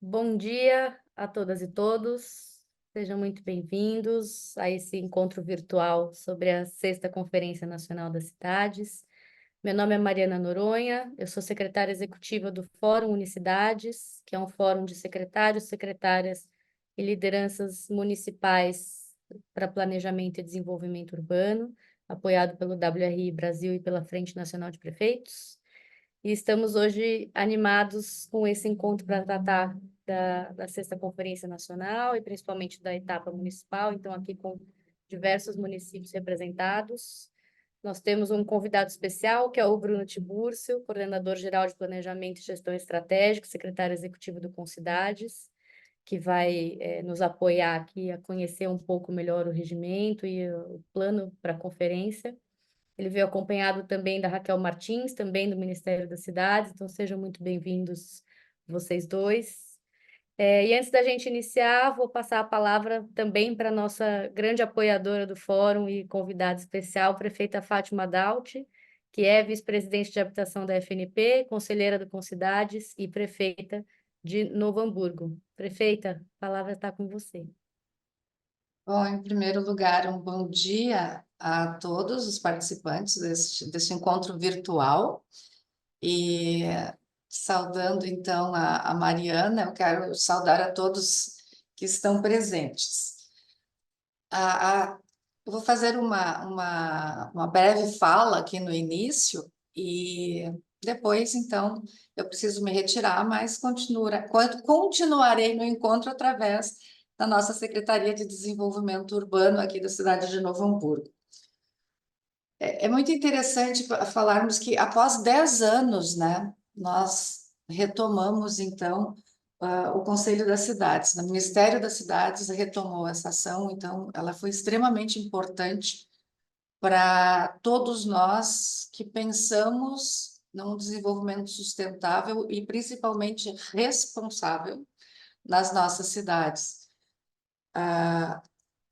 Bom dia a todas e todos. Sejam muito bem-vindos a esse encontro virtual sobre a Sexta Conferência Nacional das Cidades. Meu nome é Mariana Noronha, eu sou secretária executiva do Fórum Unicidades, que é um fórum de secretários, secretárias e lideranças municipais para planejamento e desenvolvimento urbano, apoiado pelo WRI Brasil e pela Frente Nacional de Prefeitos. E estamos hoje animados com esse encontro para tratar da Sexta Conferência Nacional e principalmente da etapa municipal, então aqui com diversos municípios representados. Nós temos um convidado especial, que é o Bruno Tibúrcio, coordenador-geral de Planejamento e Gestão Estratégica, secretário executivo do Concidades, que vai nos apoiar aqui a conhecer um pouco melhor o regimento e o plano para a conferência. Ele veio acompanhado também da Raquel Martins, também do Ministério das Cidades, então sejam muito bem-vindos vocês dois. E antes da gente iniciar, vou passar a palavra também para a nossa grande apoiadora do fórum e convidada especial, prefeita Fátima Dauti, que é vice-presidente de habitação da FNP, conselheira do Concidades e prefeita de Novo Hamburgo. Prefeita, a palavra está com você. Bom, em primeiro lugar, um bom dia a todos os participantes deste encontro virtual e saudando então a Mariana, eu quero saudar a todos que estão presentes. Eu vou fazer uma breve fala aqui no início e depois, então, eu preciso me retirar, mas continuarei no encontro através da nossa Secretaria de Desenvolvimento Urbano aqui da cidade de Novo Hamburgo. É muito interessante falarmos que após 10 anos, né, nós retomamos, então, o Conselho das Cidades. O Ministério das Cidades retomou essa ação, então, ela foi extremamente importante para todos nós que pensamos num desenvolvimento sustentável e principalmente responsável nas nossas cidades.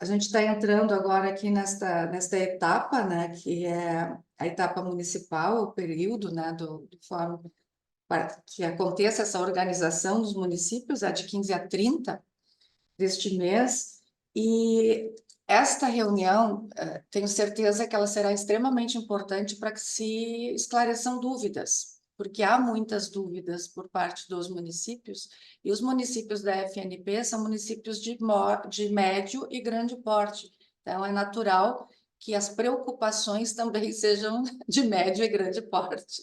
A gente está entrando agora aqui nesta etapa, né, que é a etapa municipal, o período, né, do fórum para que aconteça essa organização dos municípios, é de 15 a 30 deste mês, e esta reunião, tenho certeza que ela será extremamente importante para que se esclareçam dúvidas, porque há muitas dúvidas por parte dos municípios, e os municípios da FNP são municípios de médio e grande porte, então é natural que as preocupações também sejam de médio e grande porte.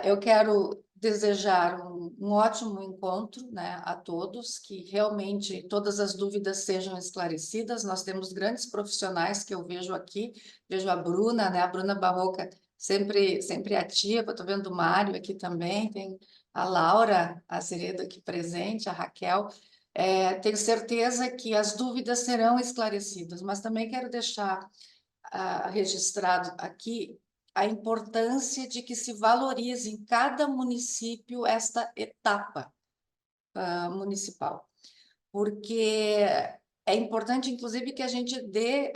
Eu quero desejar um ótimo encontro, né, a todos, que realmente todas as dúvidas sejam esclarecidas. Nós temos grandes profissionais que eu vejo aqui, vejo a Bruna, né, a Bruna Barroca, sempre ativa, estou vendo o Mário aqui também, tem a Laura Azeredo aqui presente, a Raquel. Tenho certeza que as dúvidas serão esclarecidas, mas também quero deixar registrado aqui a importância de que se valorize em cada município esta etapa municipal, porque é importante, inclusive, que a gente dê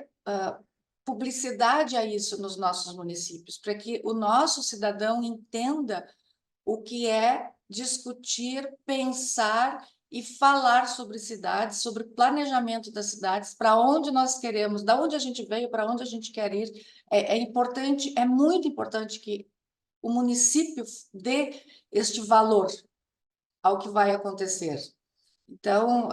publicidade a isso nos nossos municípios, para que o nosso cidadão entenda o que é discutir, pensar e falar sobre cidades, sobre planejamento das cidades, para onde nós queremos, da onde a gente veio, para onde a gente quer ir. É importante, é muito importante que o município dê este valor ao que vai acontecer. Então,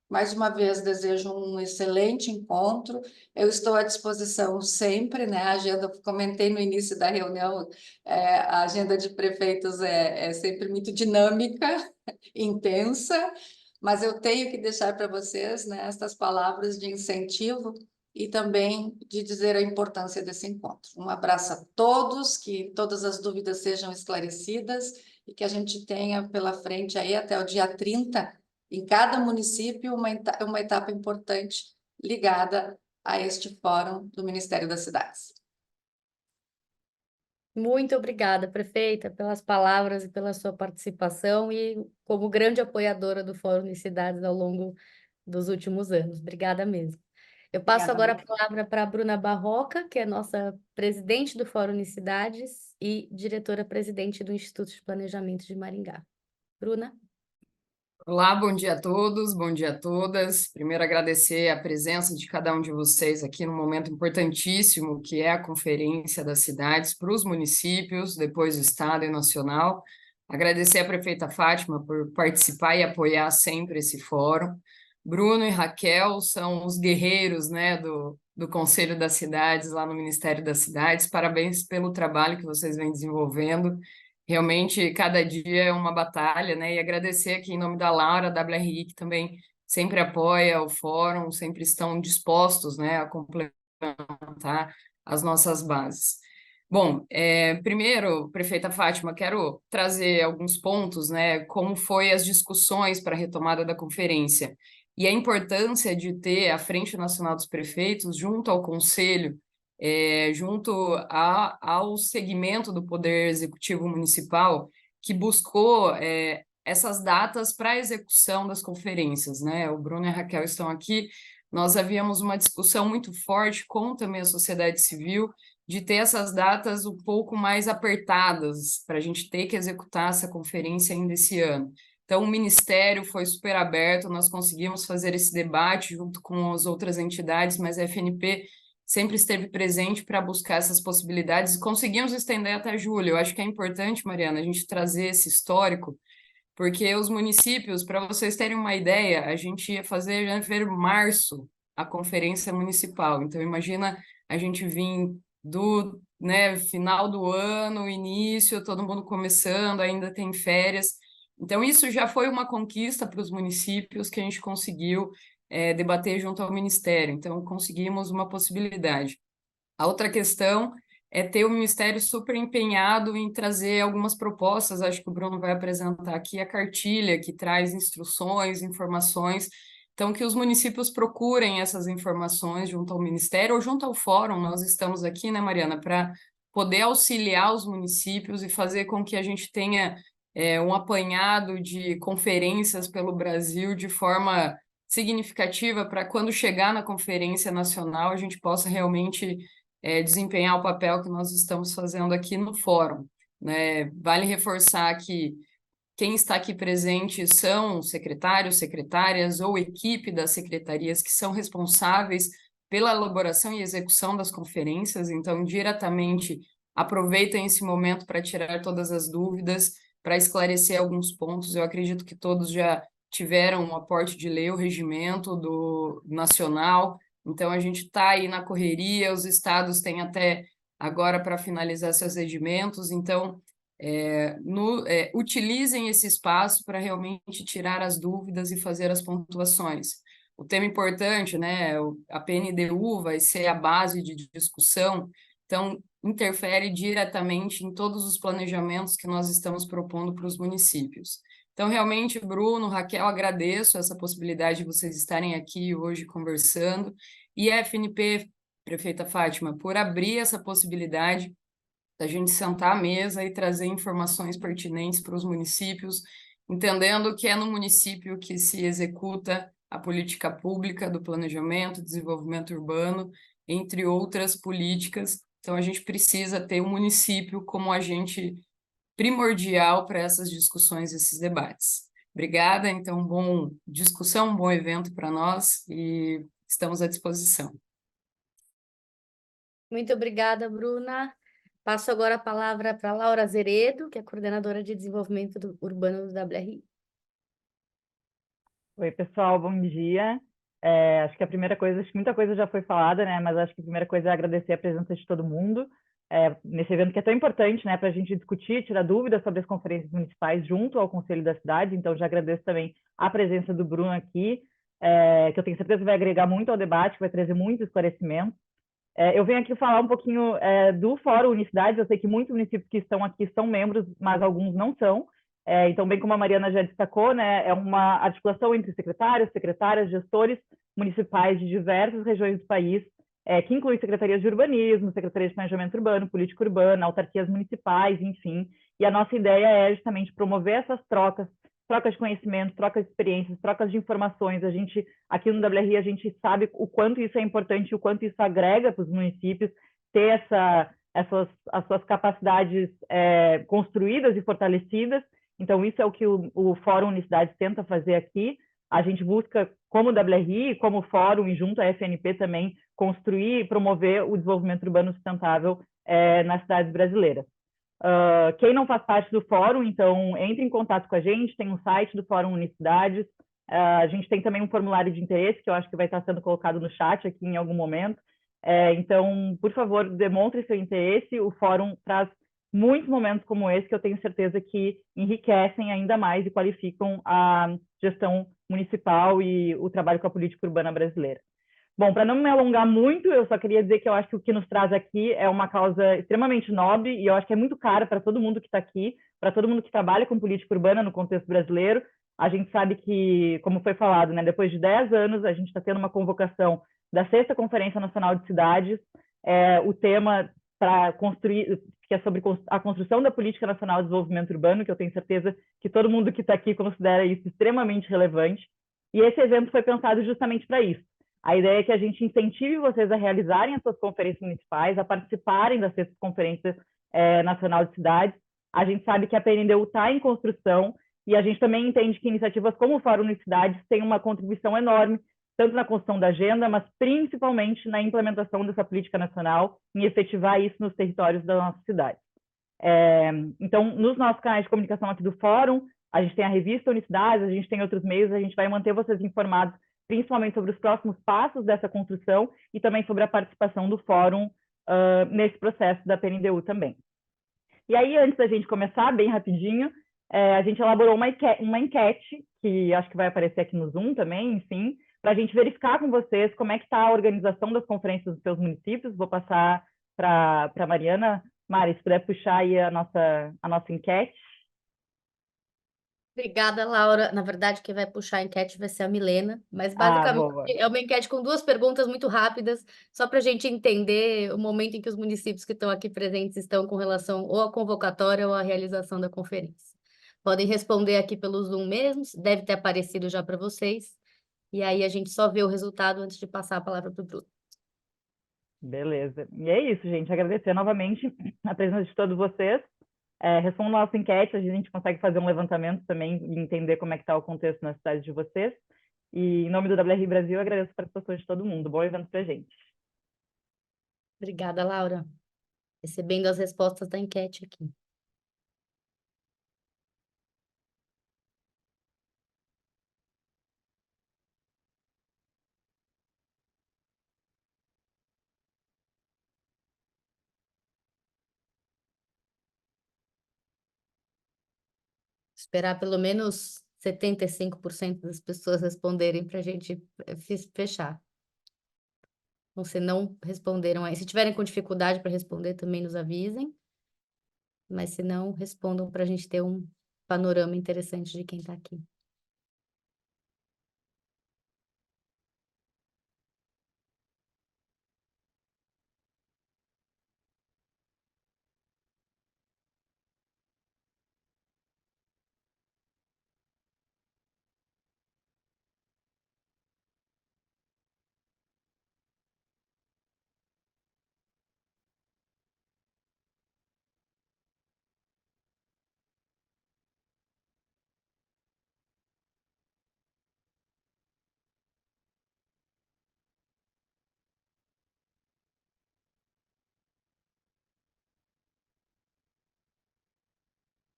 mais uma vez, desejo um excelente encontro. Eu estou à disposição sempre, né? A agenda, comentei no início da reunião, a agenda de prefeitos é sempre muito dinâmica, intensa, mas eu tenho que deixar para vocês, né, estas palavras de incentivo e também de dizer a importância desse encontro. Um abraço a todos, que todas as dúvidas sejam esclarecidas e que a gente tenha pela frente aí até o dia 30, em cada município, uma etapa importante ligada a este fórum do Ministério das Cidades. Muito obrigada, prefeita, pelas palavras e pela sua participação e como grande apoiadora do Fórum Unicidades ao longo dos últimos anos. Obrigada mesmo. Eu passo Obrigada, agora a Maria. palavra para a Bruna Barroca, que é nossa presidente do Fórum Unicidades e diretora-presidente do Instituto de Planejamento de Maringá. Bruna? Olá, bom dia a todos, bom dia a todas. Primeiro, agradecer a presença de cada um de vocês aqui num momento importantíssimo, que é a Conferência das Cidades para os municípios, depois o Estado e Nacional. Agradecer à prefeita Fátima por participar e apoiar sempre esse fórum. Bruno e Raquel são os guerreiros, né, do Conselho das Cidades, lá no Ministério das Cidades. Parabéns pelo trabalho que vocês vêm desenvolvendo. Realmente, cada dia é uma batalha, né? E agradecer aqui em nome da Laura, da WRI, que também sempre apoia o fórum, sempre estão dispostos, né, a complementar as nossas bases. Bom, primeiro, prefeita Fátima, quero trazer alguns pontos, né, como foi as discussões para a retomada da conferência e a importância de ter a Frente Nacional dos Prefeitos junto ao Conselho, junto ao segmento do Poder Executivo Municipal, que buscou essas datas para a execução das conferências, né? O Bruno e a Raquel estão aqui. Nós havíamos uma discussão muito forte com também a sociedade civil de ter essas datas um pouco mais apertadas para a gente ter que executar essa conferência ainda esse ano. Então, o Ministério foi super aberto, nós conseguimos fazer esse debate junto com as outras entidades, mas a FNP sempre esteve presente para buscar essas possibilidades e conseguimos estender até julho. Eu acho que é importante, Mariana, a gente trazer esse histórico, porque os municípios, para vocês terem uma ideia, a gente ia fazer em fevereiro, março, a conferência municipal. Então, imagina a gente vir do, né, final do ano, início, todo mundo começando, ainda tem férias. Então, isso já foi uma conquista para os municípios que a gente conseguiu debater junto ao Ministério. Então, conseguimos uma possibilidade. A outra questão é ter o Ministério super empenhado em trazer algumas propostas, acho que o Bruno vai apresentar aqui a cartilha, que traz instruções, informações, então que os municípios procurem essas informações junto ao Ministério ou junto ao Fórum, nós estamos aqui, né, Mariana, para poder auxiliar os municípios e fazer com que a gente tenha um apanhado de conferências pelo Brasil de forma significativa para quando chegar na conferência nacional a gente possa realmente desempenhar o papel que nós estamos fazendo aqui no fórum, né? Vale reforçar que quem está aqui presente são secretários, secretárias ou equipe das secretarias que são responsáveis pela elaboração e execução das conferências, então, diretamente aproveitem esse momento para tirar todas as dúvidas, para esclarecer alguns pontos. Eu acredito que todos já tiveram um aporte de ler o regimento do nacional, então a gente está aí na correria, os estados têm até agora para finalizar seus regimentos, então utilizem esse espaço para realmente tirar as dúvidas e fazer as pontuações. O tema importante, né, a PNDU vai ser a base de discussão, então interfere diretamente em todos os planejamentos que nós estamos propondo para os municípios. Então, realmente, Bruno, Raquel, agradeço essa possibilidade de vocês estarem aqui hoje conversando, e a FNP, prefeita Fátima, por abrir essa possibilidade da gente sentar à mesa e trazer informações pertinentes para os municípios, entendendo que é no município que se executa a política pública do planejamento, desenvolvimento urbano, entre outras políticas. Então, a gente precisa ter o município como agente primordial para essas discussões, esses debates. Obrigada, então, bom discussão, bom evento para nós e estamos à disposição. Muito obrigada, Bruna. Passo agora a palavra para Laura Azeredo, que é coordenadora de desenvolvimento urbano do WRI. Oi, pessoal, bom dia. Acho que a primeira coisa, acho que muita coisa já foi falada, né? Mas acho que a primeira coisa é agradecer a presença de todo mundo nesse evento que é tão importante, né? Para a gente discutir, tirar dúvidas sobre as conferências municipais junto ao Conselho da Cidade. Então, já agradeço também a presença do Bruno aqui, que eu tenho certeza que vai agregar muito ao debate, que vai trazer muito esclarecimento. Eu venho aqui falar um pouquinho do Fórum Unicidades. Eu sei que muitos municípios que estão aqui são membros, mas alguns não são. Então, bem como a Mariana já destacou, né, é uma articulação entre secretários, secretárias, gestores municipais de diversas regiões do país, que inclui secretarias de urbanismo, secretarias de planejamento urbano, política urbana, autarquias municipais, enfim. E a nossa ideia é justamente promover essas trocas, trocas de conhecimento, trocas de experiências, trocas de informações. A gente, aqui no WRI, a gente sabe o quanto isso é importante, o quanto isso agrega para os municípios, ter as suas capacidades construídas e fortalecidas. Então, isso é o que o Fórum Unicidades tenta fazer aqui. A gente busca, como WRI, como Fórum e junto à FNP também, construir e promover o desenvolvimento urbano sustentável nas cidades brasileiras. Quem não faz parte do fórum, então, entre em contato com a gente, tem um site do Fórum Unicidades, a gente tem também um formulário de interesse, que eu acho que vai estar sendo colocado no chat aqui em algum momento. Então, por favor, demonstre seu interesse, o fórum traz muitos momentos como esse que eu tenho certeza que enriquecem ainda mais e qualificam a gestão municipal e o trabalho com a política urbana brasileira. Bom, para não me alongar muito, eu só queria dizer que eu acho que o que nos traz aqui é uma causa extremamente nobre e eu acho que é muito cara para todo mundo que está aqui, para todo mundo que trabalha com política urbana no contexto brasileiro. A gente sabe que, como foi falado, né, depois de 10 anos, a gente está tendo uma convocação da Sexta Conferência Nacional de Cidades. O tema para construir, que é sobre a construção da Política Nacional de Desenvolvimento Urbano, que eu tenho certeza que todo mundo que está aqui considera isso extremamente relevante. E esse evento foi pensado justamente para isso. A ideia é que a gente incentive vocês a realizarem as suas conferências municipais, a participarem da Sexta Conferência Nacional de Cidades. A gente sabe que a PNDU está em construção e a gente também entende que iniciativas como o Fórum Unicidades têm uma contribuição enorme, tanto na construção da agenda, mas principalmente na implementação dessa política nacional, em efetivar isso nos territórios da nossa cidade. Então, nos nossos canais de comunicação aqui do Fórum, a gente tem a revista Unicidades, a gente tem outros meios, a gente vai manter vocês informados principalmente sobre os próximos passos dessa construção e também sobre a participação do Fórum nesse processo da PNDU também. E aí, antes da gente começar, bem rapidinho, a gente elaborou uma enquete, que acho que vai aparecer aqui no Zoom também, enfim, para a gente verificar com vocês como é que está a organização das conferências dos seus municípios. Vou passar para a Mariana. Mari, se puder puxar aí a nossa enquete. Obrigada, Laura. Na verdade, quem vai puxar a enquete vai ser a Milena, mas basicamente Boa. é uma enquete com duas perguntas muito rápidas, só para a gente entender o momento em que os municípios que estão aqui presentes estão com relação ou à convocatória ou à realização da conferência. Podem responder aqui pelo Zoom mesmo, deve ter aparecido já para vocês, e aí a gente só vê o resultado antes de passar a palavra para o Bruno. Beleza. E é isso, gente. Agradecer novamente a presença de todos vocês. Respondam a nossa enquete, a gente consegue fazer um levantamento também e entender como é que está o contexto na cidade de vocês. E em nome do WRI Brasil, eu agradeço a participação de todo mundo. Bom evento para a gente. Obrigada, Laura. Recebendo as respostas da enquete aqui. Esperar pelo menos 75% das pessoas responderem para a gente fechar. Então, se não responderam aí, se tiverem com dificuldade para responder, também nos avisem. Mas se não, respondam para a gente ter um panorama interessante de quem está aqui.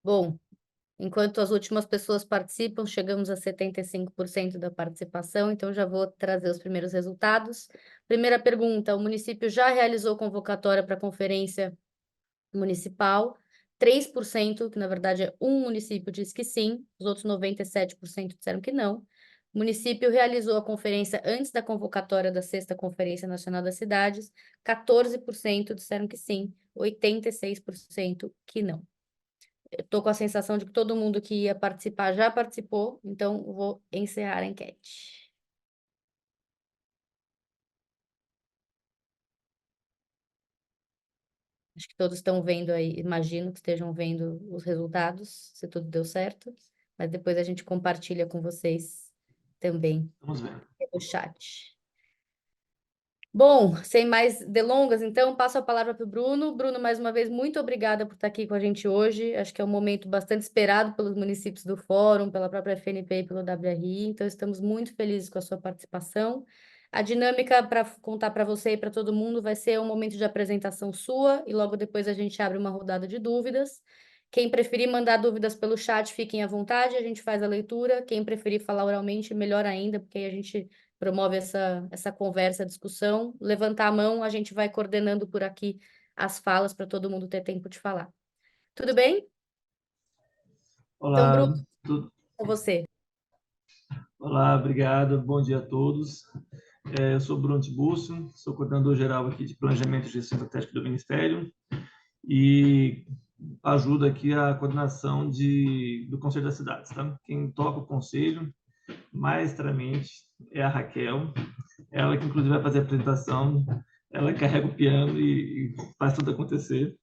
Bom, enquanto as últimas pessoas participam, chegamos a 75% da participação, então já vou trazer os primeiros resultados. Primeira pergunta: o município já realizou convocatória para a conferência municipal? 3%, que na verdade é um município, diz que sim, os outros 97% disseram que não. O município realizou a conferência antes da convocatória da Sexta Conferência Nacional das Cidades, 14% disseram que sim, 86% que não. Eu estou com a sensação de que todo mundo que ia participar já participou, então vou encerrar a enquete. Acho que todos estão vendo aí, imagino que estejam vendo os resultados, se tudo deu certo, mas depois a gente compartilha com vocês também Vamos ver. no chat. Bom, sem mais delongas, então, passo a palavra para o Bruno. Bruno, mais uma vez, muito obrigada por estar aqui com a gente hoje. Acho que é um momento bastante esperado pelos municípios do Fórum, pela própria FNP e pelo WRI, então estamos muito felizes com a sua participação. A dinâmica para contar para você e para todo mundo vai ser um momento de apresentação sua e logo depois a gente abre uma rodada de dúvidas. Quem preferir mandar dúvidas pelo chat, fiquem à vontade, a gente faz a leitura. Quem preferir falar oralmente, melhor ainda, porque aí a gente promove essa conversa, discussão. Levantar a mão, a gente vai coordenando por aqui as falas para todo mundo ter tempo de falar. Tudo bem? Então, Bruno, Olá, com você. olá, obrigado, bom dia a todos. Eu sou Bruno Tiburcio, sou coordenador geral aqui de Planejamento e Gestão Estratégica do Ministério e ajudo aqui a coordenação do Conselho das Cidades. Tá? Quem toca o Conselho, maestramente, é a Raquel, ela que inclusive vai fazer a apresentação, ela carrega o piano e faz tudo acontecer.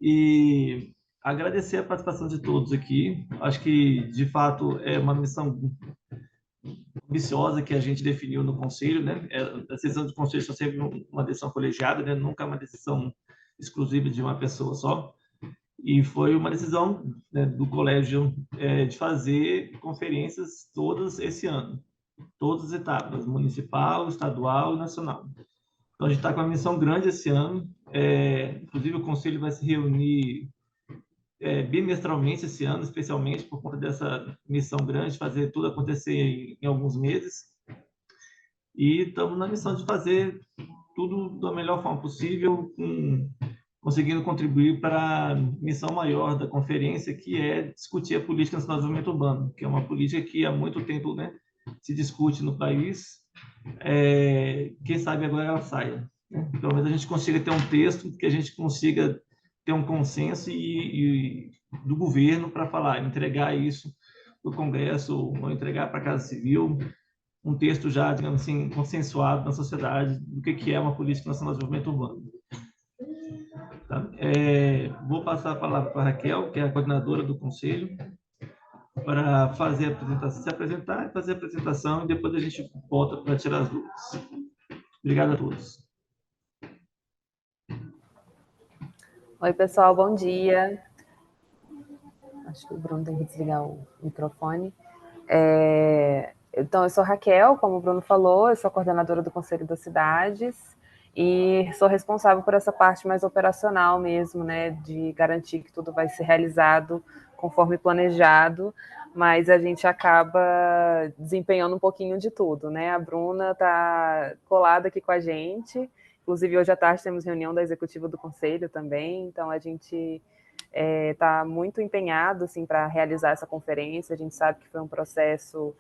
E agradecer a participação de todos aqui. Acho que, de fato, é uma missão ambiciosa que a gente definiu no Conselho, né? As decisões do Conselho são sempre uma decisão colegiada, né? Nunca uma decisão exclusiva de uma pessoa só. E foi uma decisão, né, do Colégio de fazer conferências todas esse ano, todas as etapas, municipal, estadual e nacional. Então, a gente está com uma missão grande esse ano. Inclusive, o Conselho vai se reunir bimestralmente esse ano, especialmente por conta dessa missão grande, fazer tudo acontecer em alguns meses. E estamos na missão de fazer tudo da melhor forma possível, conseguindo contribuir para a missão maior da conferência, que é discutir a política nacional de desenvolvimento urbano, que é uma política que há muito tempo, né, se discute no país. Quem sabe agora ela saia, né? Pelo menos a gente consiga ter um texto que a gente consiga ter um consenso do governo para falar, entregar isso para o Congresso ou entregar para a Casa Civil, um texto já, digamos assim, consensuado na sociedade do que é uma política nacional de desenvolvimento urbano. Tá? Vou passar a palavra para a Raquel, que é a coordenadora do Conselho, para fazer a apresentação, se apresentar e fazer a apresentação, e depois a gente volta para tirar as dúvidas. Obrigado a todos. Oi, pessoal, bom dia. Acho que o Bruno tem que desligar o microfone. Então, eu sou Raquel, como o Bruno falou, eu sou coordenadora do Conselho das Cidades e sou responsável por essa parte mais operacional mesmo, né, de garantir que tudo vai ser realizado conforme planejado, mas a gente acaba desempenhando um pouquinho de tudo, né? A Bruna está colada aqui com a gente, inclusive hoje à tarde temos reunião da executiva do Conselho também, então a gente está muito empenhado assim, para realizar essa conferência. A gente sabe que foi um processo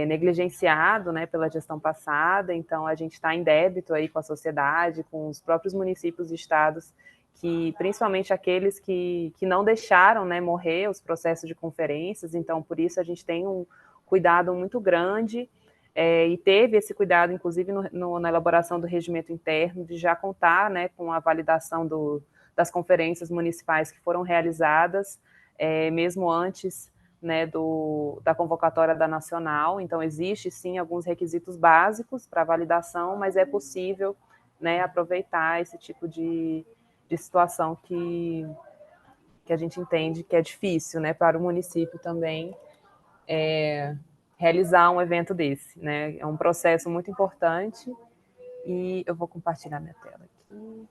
negligenciado, né, pela gestão passada, então a gente está em débito aí com a sociedade, com os próprios municípios e estados, que principalmente aqueles que não deixaram, né, morrer os processos de conferências, então por isso a gente tem um cuidado muito grande, e teve esse cuidado, inclusive, na elaboração do regimento interno, de já contar, né, com a validação das conferências municipais que foram realizadas, mesmo antes, né, da convocatória da Nacional. Então, existe, sim, alguns requisitos básicos para validação, mas é possível, né, aproveitar esse tipo de situação que a gente entende que é difícil, né, para o município também realizar um evento desse, né? É um processo muito importante e eu vou compartilhar minha tela aqui.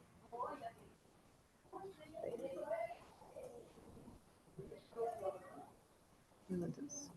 Meu Deus.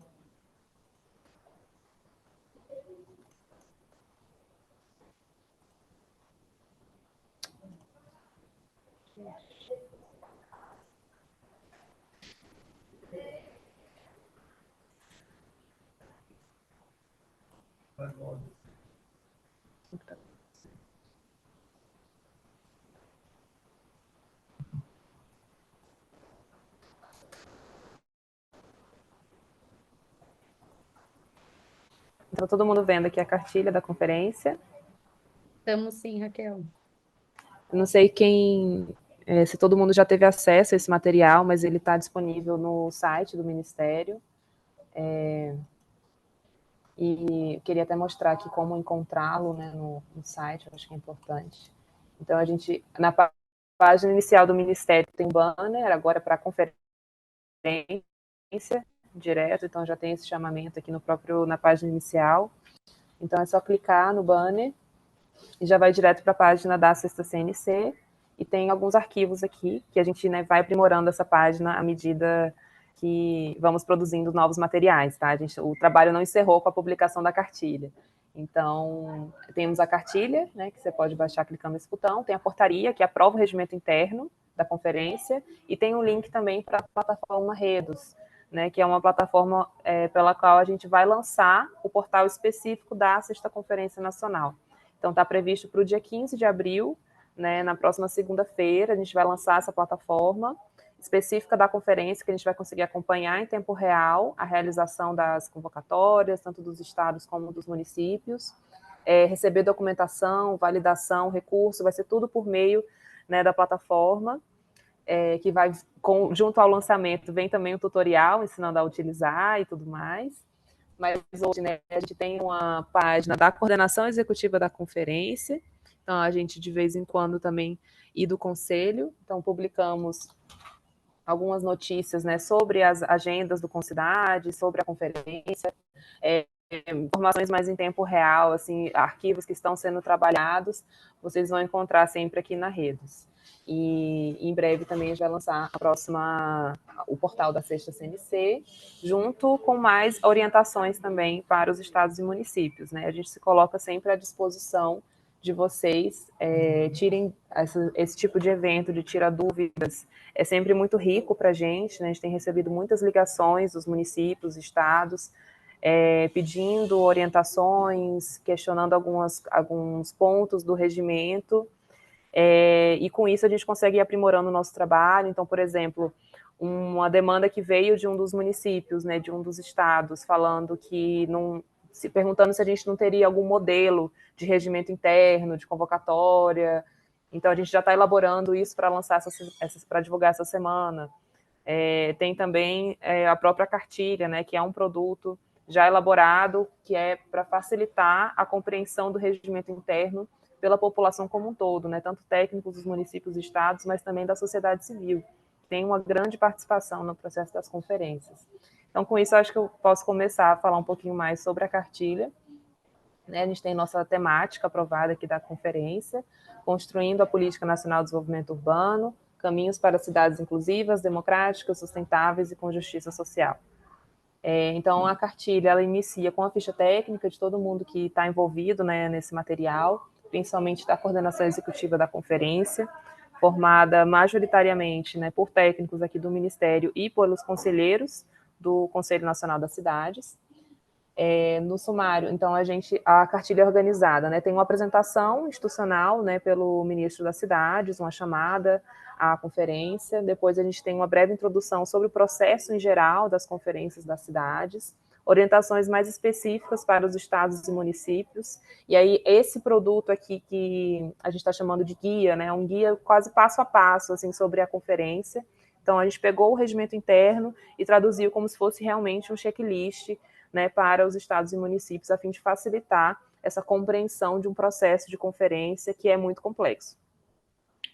Então, todo mundo vendo aqui a cartilha da conferência. Estamos sim, Raquel. Eu não sei se todo mundo já teve acesso a esse material, mas ele está disponível no site do Ministério. e queria até mostrar aqui como encontrá-lo, né, no site, eu acho que é importante. Então, a gente, na página inicial do Ministério tem um banner, agora para a conferência direto, então já tem esse chamamento aqui na página inicial. Então, é só clicar no banner e já vai direto para a página da Sexta CNC, e tem alguns arquivos aqui que a gente, né, vai aprimorando essa página à medida que vamos produzindo novos materiais, tá? O trabalho não encerrou com a publicação da cartilha. Então, temos a cartilha, né, que você pode baixar clicando nesse botão, tem a portaria, que aprova o regimento interno da conferência, e tem um link também para a plataforma Redos, né, que é uma plataforma pela qual a gente vai lançar o portal específico da Sexta Conferência Nacional. Então, está previsto para o dia 15 de abril, né, na próxima segunda-feira, a gente vai lançar essa plataforma específica da conferência, que a gente vai conseguir acompanhar em tempo real a realização das convocatórias, tanto dos estados como dos municípios, receber documentação, validação, recurso, vai ser tudo por meio, né, da plataforma, que vai, junto ao lançamento, vem também um tutorial ensinando a utilizar e tudo mais. Mas hoje, né, a gente tem uma página da coordenação executiva da conferência, então a gente de vez em quando também, e do conselho, então publicamos algumas notícias, né, sobre as agendas do Concidade, sobre a conferência, informações mais em tempo real, assim, arquivos que estão sendo trabalhados, vocês vão encontrar sempre aqui na Redes. E em breve também a gente vai lançar o portal da Sexta CNC, junto com mais orientações também para os estados e municípios, né? A gente se coloca sempre à disposição de vocês, tirem esse tipo de evento, de tirar dúvidas, é sempre muito rico para a gente, né? A gente tem recebido muitas ligações dos municípios, estados, pedindo orientações, questionando alguns pontos do regimento, e com isso a gente consegue ir aprimorando o nosso trabalho. Então, por exemplo, uma demanda que veio de um dos municípios, né, de um dos estados, falando que perguntando se a gente não teria algum modelo de regimento interno, de convocatória. Então, a gente já está elaborando isso para lançar para divulgar essa semana. Tem também a própria cartilha, né, que é um produto já elaborado, que é para facilitar a compreensão do regimento interno pela população como um todo, né, tanto técnicos dos municípios e estados, mas também da sociedade civil, que tem uma grande participação no processo das conferências. Então, com isso, eu acho que eu posso começar a falar um pouquinho mais sobre a cartilha. Né, a gente tem nossa temática aprovada aqui da conferência, construindo a Política Nacional de Desenvolvimento Urbano, caminhos para cidades inclusivas, democráticas, sustentáveis e com justiça social. Então, a cartilha, ela inicia com a ficha técnica de todo mundo que está envolvido, né, nesse material, principalmente da coordenação executiva da conferência, formada majoritariamente, né, por técnicos aqui do Ministério e pelos conselheiros do Conselho Nacional das Cidades. No sumário, então, a cartilha é organizada, né, tem uma apresentação institucional, né, pelo ministro das Cidades, uma chamada à conferência, depois a gente tem uma breve introdução sobre o processo em geral das conferências das cidades, orientações mais específicas para os estados e municípios, e aí esse produto aqui que a gente está chamando de guia, né, um guia quase passo a passo, assim, sobre a conferência. Então, a gente pegou o regimento interno e traduziu como se fosse realmente um checklist, né, para os estados e municípios, a fim de facilitar essa compreensão de um processo de conferência que é muito complexo.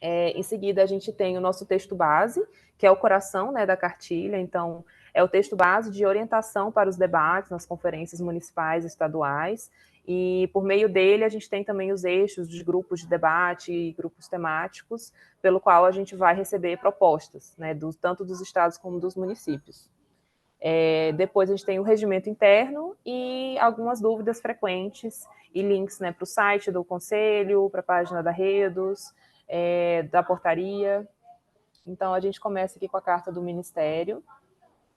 Em seguida, a gente tem o nosso texto base, que é o coração, né, da cartilha. Então, é o texto base de orientação para os debates nas conferências municipais e estaduais, e por meio dele a gente tem também os eixos de grupos de debate e grupos temáticos, pelo qual a gente vai receber propostas, né, tanto dos estados como dos municípios. Depois a gente tem o regimento interno e algumas dúvidas frequentes e links, né, para o site do Conselho, para a página da Redos, da portaria. Então, a gente começa aqui com a carta do Ministério.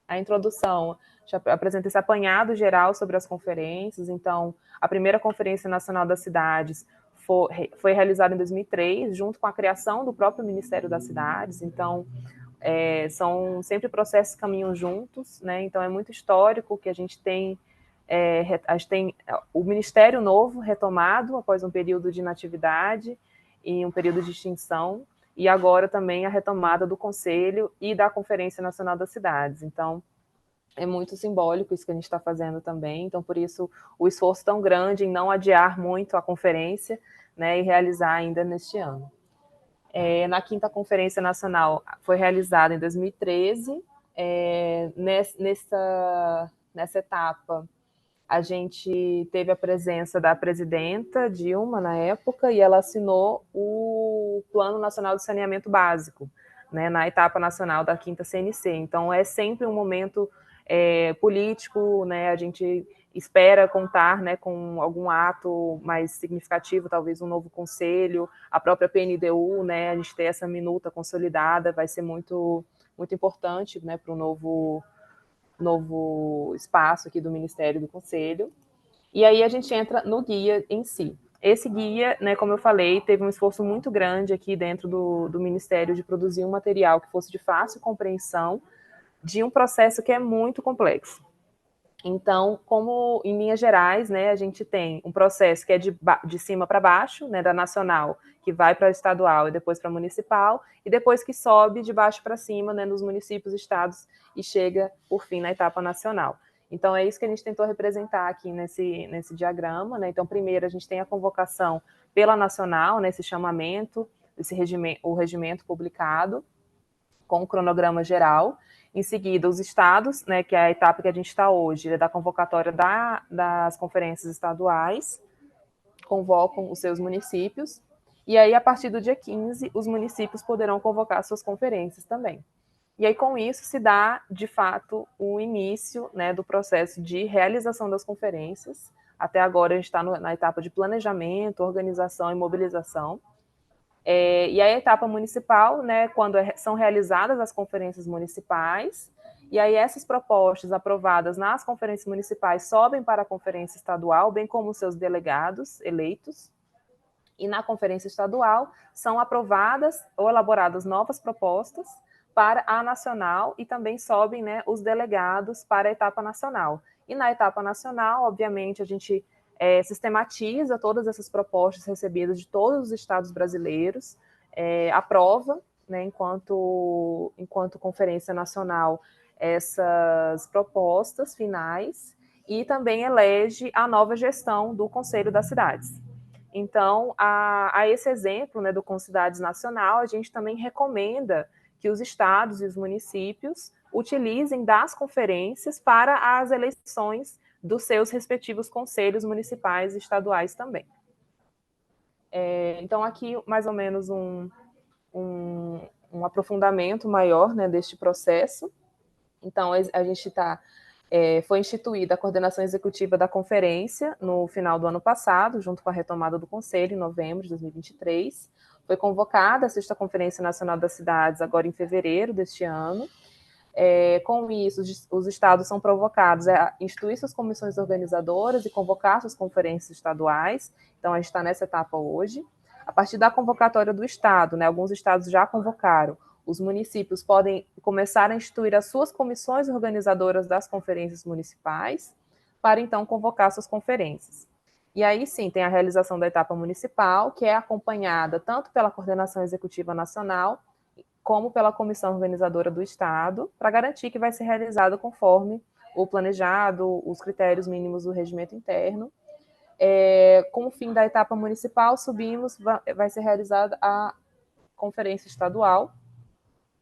A introdução já apresenta esse apanhado geral sobre as conferências. Então, a primeira Conferência Nacional das Cidades foi realizada em 2003, junto com a criação do próprio Ministério das Cidades. Então, são sempre processos que caminham juntos, né? Então é muito histórico que a gente tem o Ministério novo retomado após um período de inatividade e um período de extinção, e agora também a retomada do Conselho e da Conferência Nacional das Cidades. Então, É muito simbólico isso que a gente está fazendo também, então por isso o esforço tão grande em não adiar muito a conferência, né, e realizar ainda neste ano. Na quinta Conferência Nacional foi realizada em 2013, nessa etapa a gente teve a presença da presidenta Dilma na época e ela assinou o Plano Nacional de Saneamento Básico, né, na etapa nacional da quinta CNC. Então é sempre um momento político, né, a gente espera contar, né, com algum ato mais significativo, talvez um novo conselho, a própria PNDU, né, a gente ter essa minuta consolidada vai ser muito, muito importante, né, para o novo espaço aqui do Ministério do Conselho. E aí a gente entra no guia em si. Esse guia, né, como eu falei, teve um esforço muito grande aqui dentro do Ministério de produzir um material que fosse de fácil compreensão de um processo que é muito complexo. Então, como em linhas gerais, né, a gente tem um processo que é de cima para baixo, né, da nacional, que vai para a estadual e depois para a municipal, e depois que sobe de baixo para cima, né, nos municípios, estados, e chega, por fim, na etapa nacional. Então, é isso que a gente tentou representar aqui nesse diagrama, né? Então, primeiro, a gente tem a convocação pela nacional, nesse chamamento, o regimento publicado, com o cronograma geral. Em seguida, os estados, né, que é a etapa que a gente está hoje, é da convocatória das conferências estaduais, convocam os seus municípios, e aí, a partir do dia 15, os municípios poderão convocar suas conferências também. E aí, com isso, se dá, de fato, o início, né, do processo de realização das conferências. Até agora, a gente está na etapa de planejamento, organização e mobilização. E a etapa municipal, né, quando são realizadas as conferências municipais, e aí essas propostas aprovadas nas conferências municipais sobem para a conferência estadual, bem como seus delegados eleitos, e na conferência estadual são aprovadas ou elaboradas novas propostas para a nacional e também sobem, né, os delegados para a etapa nacional. E na etapa nacional, obviamente, a gente sistematiza todas essas propostas recebidas de todos os estados brasileiros, aprova, né, enquanto Conferência Nacional, essas propostas finais e também elege a nova gestão do Conselho das Cidades. Então, a esse exemplo, né, do Concidades Nacional, a gente também recomenda que os estados e os municípios utilizem das conferências para as eleições dos seus respectivos conselhos municipais e estaduais também. Então, aqui, mais ou menos, um aprofundamento maior, né, deste processo. Então, a gente foi instituída a coordenação executiva da conferência no final do ano passado, junto com a retomada do Conselho, em novembro de 2023. Foi convocada a 6ª Conferência Nacional das Cidades, agora em fevereiro deste ano. Com isso, os estados são provocados a instituir suas comissões organizadoras e convocar suas conferências estaduais. Então, a gente está nessa etapa hoje. A partir da convocatória do estado, né, alguns estados já convocaram, os municípios podem começar a instituir as suas comissões organizadoras das conferências municipais, para então convocar suas conferências. E aí sim, tem a realização da etapa municipal, que é acompanhada tanto pela Coordenação Executiva Nacional, como pela Comissão Organizadora do Estado, para garantir que vai ser realizado conforme o planejado, os critérios mínimos do regimento interno. Com o fim da etapa municipal, subimos, vai ser realizada a conferência estadual,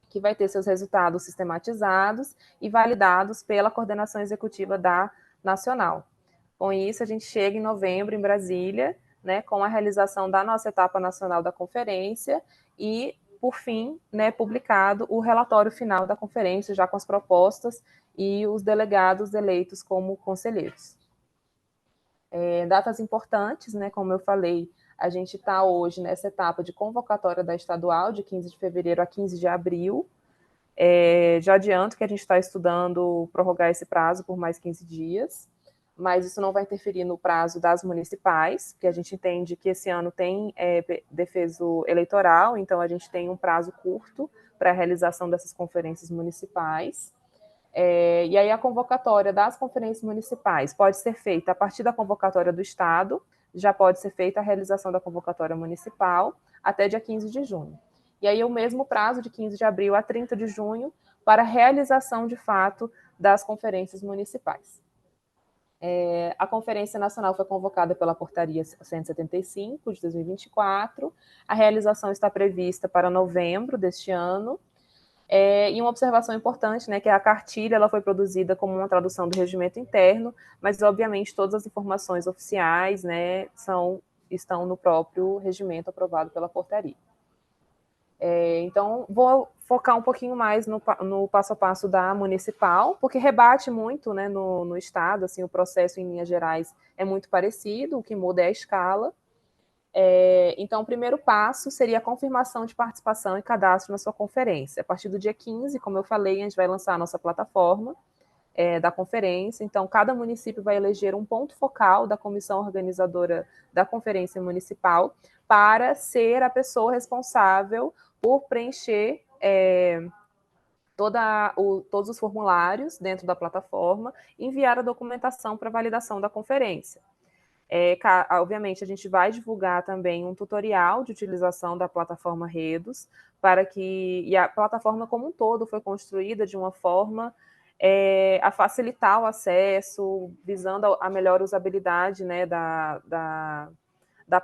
que vai ter seus resultados sistematizados e validados pela coordenação executiva da Nacional. Com isso, a gente chega em novembro, em Brasília, né, com a realização da nossa etapa nacional da conferência e, por fim, né, publicado o relatório final da conferência, já com as propostas e os delegados eleitos como conselheiros. Datas importantes, né, como eu falei, a gente está hoje nessa etapa de convocatória da estadual, de 15 de fevereiro a 15 de abril. Já adianto que a gente está estudando prorrogar esse prazo por mais 15 dias, mas isso não vai interferir no prazo das municipais, porque a gente entende que esse ano tem defeso eleitoral, então a gente tem um prazo curto para a realização dessas conferências municipais. E aí a convocatória das conferências municipais pode ser feita a partir da convocatória do Estado, já pode ser feita a realização da convocatória municipal até dia 15 de junho. E aí o mesmo prazo de 15 de abril a 30 de junho para a realização, de fato, das conferências municipais. A Conferência Nacional foi convocada pela Portaria 175 de 2024, a realização está prevista para novembro deste ano, e uma observação importante, né, que a cartilha ela foi produzida como uma tradução do regimento interno, mas, obviamente, todas as informações oficiais, né, estão no próprio regimento aprovado pela portaria. Então, vou focar um pouquinho mais no passo a passo da municipal, porque rebate muito, né, no Estado, assim, o processo em linhas gerais é muito parecido, o que muda é a escala. Então, o primeiro passo seria a confirmação de participação e cadastro na sua conferência. A partir do dia 15, como eu falei, a gente vai lançar a nossa plataforma da conferência. Então, cada município vai eleger um ponto focal da comissão organizadora da conferência municipal para ser a pessoa responsável por preencher todos os formulários dentro da plataforma e enviar a documentação para validação da conferência. Obviamente, a gente vai divulgar também um tutorial de utilização da plataforma Redos, e a plataforma como um todo foi construída de uma forma a facilitar o acesso, visando a melhor usabilidade, né, da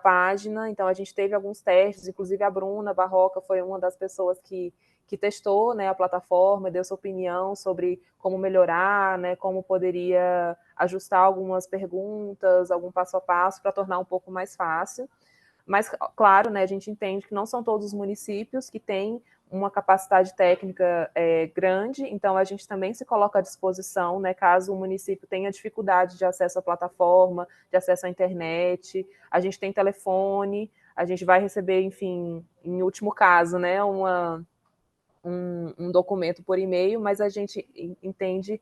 página. Então, a gente teve alguns testes, inclusive a Bruna Barroca foi uma das pessoas que testou, né, a plataforma, deu sua opinião sobre como melhorar, né, como poderia ajustar algumas perguntas, algum passo a passo para tornar um pouco mais fácil. Mas, claro, né, a gente entende que não são todos os municípios que têm uma capacidade técnica grande, então a gente também se coloca à disposição, né, caso o município tenha dificuldade de acesso à plataforma, de acesso à internet, a gente tem telefone, a gente vai receber, enfim, em último caso, né, um documento por e-mail, mas a gente entende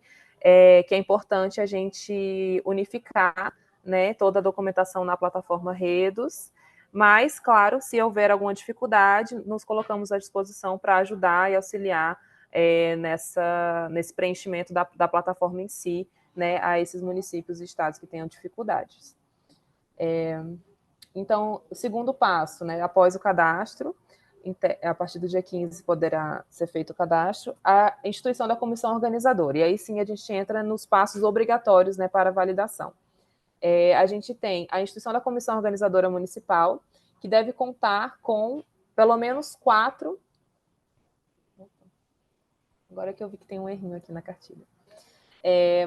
que é importante a gente unificar, né, toda a documentação na plataforma Redos, mas, claro, se houver alguma dificuldade, nos colocamos à disposição para ajudar e auxiliar nesse preenchimento da plataforma em si, né, a esses municípios e estados que tenham dificuldades. Então, o segundo passo, né, após o cadastro, a partir do dia 15 poderá ser feito o cadastro, a instituição da comissão organizadora. E aí sim a gente entra nos passos obrigatórios, né, para a validação. A gente tem a instituição da comissão organizadora municipal, que deve contar com pelo menos 4. Agora que eu vi que tem um errinho aqui na cartilha.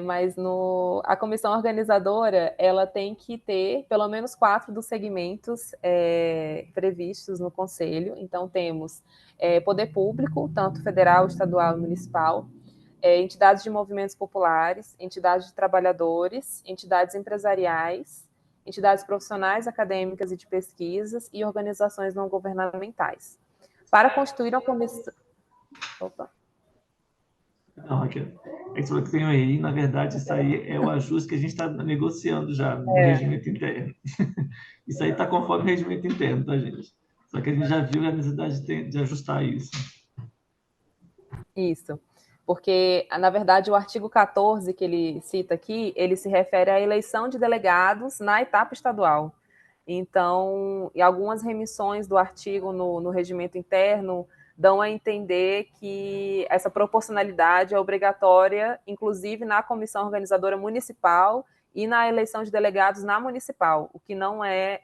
Mas a comissão organizadora ela tem que ter pelo menos 4 dos segmentos previstos no conselho. Então, temos poder público, tanto federal, estadual e municipal, entidades de movimentos populares, entidades de trabalhadores, entidades empresariais, entidades profissionais, acadêmicas e de pesquisas e organizações não governamentais. Para constituir uma comissão... Opa. Não, Raquel, é que você falou que tem um EI, na verdade, isso aí é o ajuste que a gente está negociando já no regimento interno. Isso aí está conforme o regimento interno, tá, gente? Só que a gente já viu a necessidade de ajustar isso. Isso, porque, na verdade, o artigo 14 que ele cita aqui, ele se refere à eleição de delegados na etapa estadual. Então, e algumas remissões do artigo no regimento interno dão a entender que essa proporcionalidade é obrigatória, inclusive na comissão organizadora municipal e na eleição de delegados na municipal, o que não é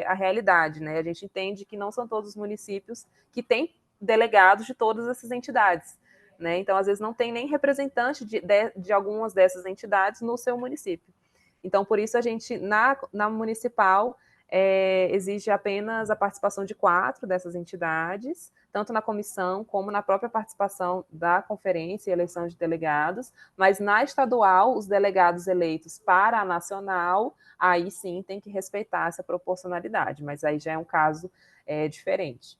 a realidade, né? A gente entende que não são todos os municípios que têm delegados de todas essas entidades, né? Então, às vezes, não tem nem representante de algumas dessas entidades no seu município. Então, por isso, a gente, na municipal, exige apenas a participação de 4 dessas entidades, tanto na comissão como na própria participação da conferência e eleição de delegados, mas na estadual, os delegados eleitos para a nacional, aí sim tem que respeitar essa proporcionalidade, mas aí já é um caso diferente.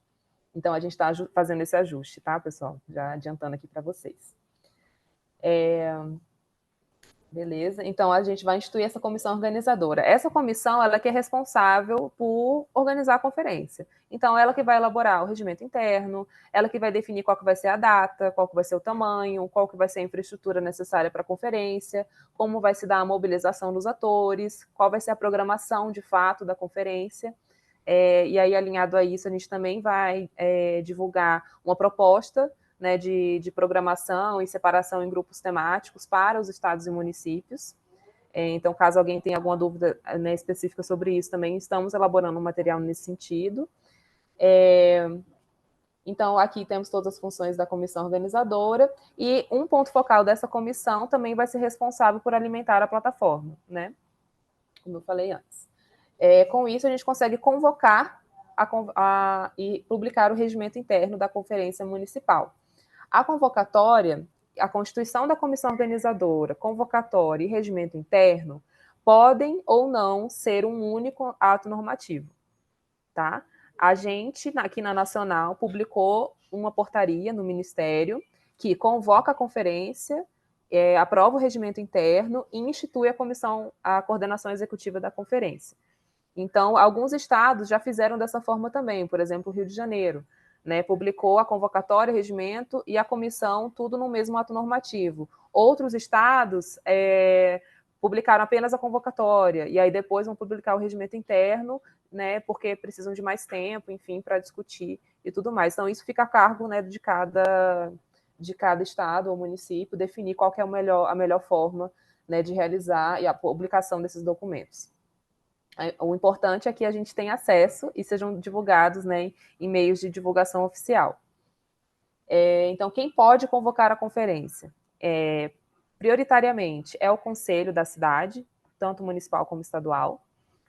Então, a gente está fazendo esse ajuste, tá, pessoal? Já adiantando aqui para vocês. Beleza, então a gente vai instituir essa comissão organizadora. Essa comissão, ela que é responsável por organizar a conferência. Então, ela que vai elaborar o regimento interno, ela que vai definir qual que vai ser a data, qual que vai ser o tamanho, qual que vai ser a infraestrutura necessária para a conferência, como vai se dar a mobilização dos atores, qual vai ser a programação, de fato, da conferência. E aí, alinhado a isso, a gente também vai divulgar uma proposta né, de programação e separação em grupos temáticos para os estados e municípios. Então, caso alguém tenha alguma dúvida, né, específica sobre isso, também estamos elaborando um material nesse sentido. Então, aqui temos todas as funções da comissão organizadora, e um ponto focal dessa comissão também vai ser responsável por alimentar a plataforma, né? Como eu falei antes. Com isso, a gente consegue convocar e publicar o regimento interno da Conferência Municipal. A convocatória, a constituição da comissão organizadora, convocatória e regimento interno podem ou não ser um único ato normativo, tá? A gente, aqui na Nacional, publicou uma portaria no Ministério que convoca a conferência, aprova o regimento interno e institui a coordenação executiva da conferência. Então, alguns estados já fizeram dessa forma também, por exemplo, o Rio de Janeiro, né, publicou a convocatória, o regimento e a comissão, tudo no mesmo ato normativo. Outros estados publicaram apenas a convocatória, e aí depois vão publicar o regimento interno, né, porque precisam de mais tempo, enfim, para discutir e tudo mais. Então, isso fica a cargo, né, de cada estado ou município definir qual que é a melhor forma, né, de realizar a publicação desses documentos. O importante é que a gente tenha acesso e sejam divulgados, né, em meios de divulgação oficial. Então, quem pode convocar a conferência? Prioritariamente é o conselho da cidade, tanto municipal como estadual.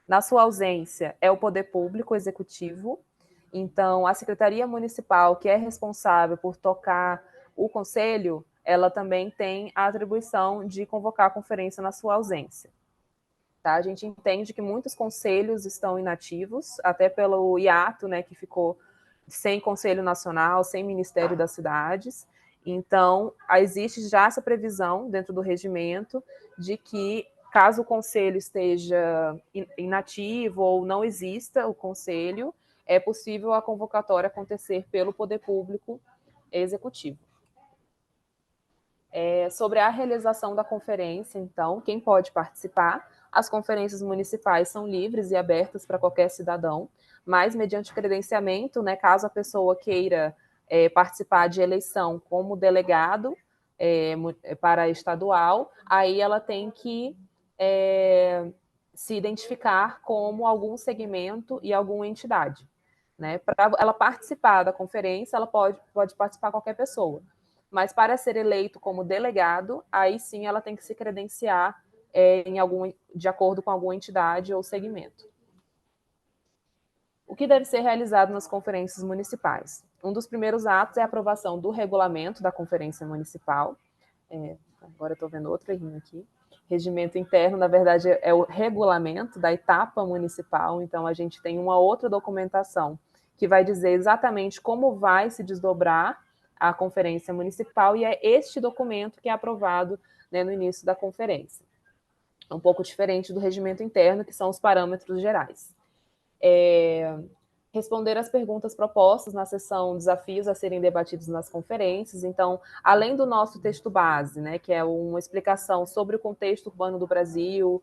Na sua ausência, é o poder público executivo. Então, a Secretaria Municipal, que é responsável por tocar o conselho, ela também tem a atribuição de convocar a conferência na sua ausência. Tá? A gente entende que muitos conselhos estão inativos, até pelo hiato, né, que ficou sem Conselho Nacional, sem Ministério das Cidades. Então, existe já essa previsão dentro do regimento de que, caso o conselho esteja inativo ou não exista o conselho, é possível a convocatória acontecer pelo poder público executivo. Sobre a realização da conferência, então, quem pode participar? As conferências municipais são livres e abertas para qualquer cidadão, mas mediante credenciamento, né, caso a pessoa queira participar de eleição como delegado para estadual, aí ela tem que se identificar como algum segmento e alguma entidade. Né? Para ela participar da conferência, ela pode participar qualquer pessoa. Mas para ser eleito como delegado, aí sim ela tem que se credenciar de acordo com alguma entidade ou segmento. O que deve ser realizado nas conferências municipais? Um dos primeiros atos é a aprovação do regulamento da conferência municipal. Agora eu estou vendo outro errinho aqui. Regimento interno, na verdade, é o regulamento da etapa municipal, então a gente tem uma outra documentação que vai dizer exatamente como vai se desdobrar a conferência municipal, e é este documento que é aprovado, né, no início da conferência. É um pouco diferente do regimento interno, que são os parâmetros gerais. Responder às perguntas propostas na sessão Desafios a serem debatidos nas conferências. Então, além do nosso texto base, né, que é uma explicação sobre o contexto urbano do Brasil,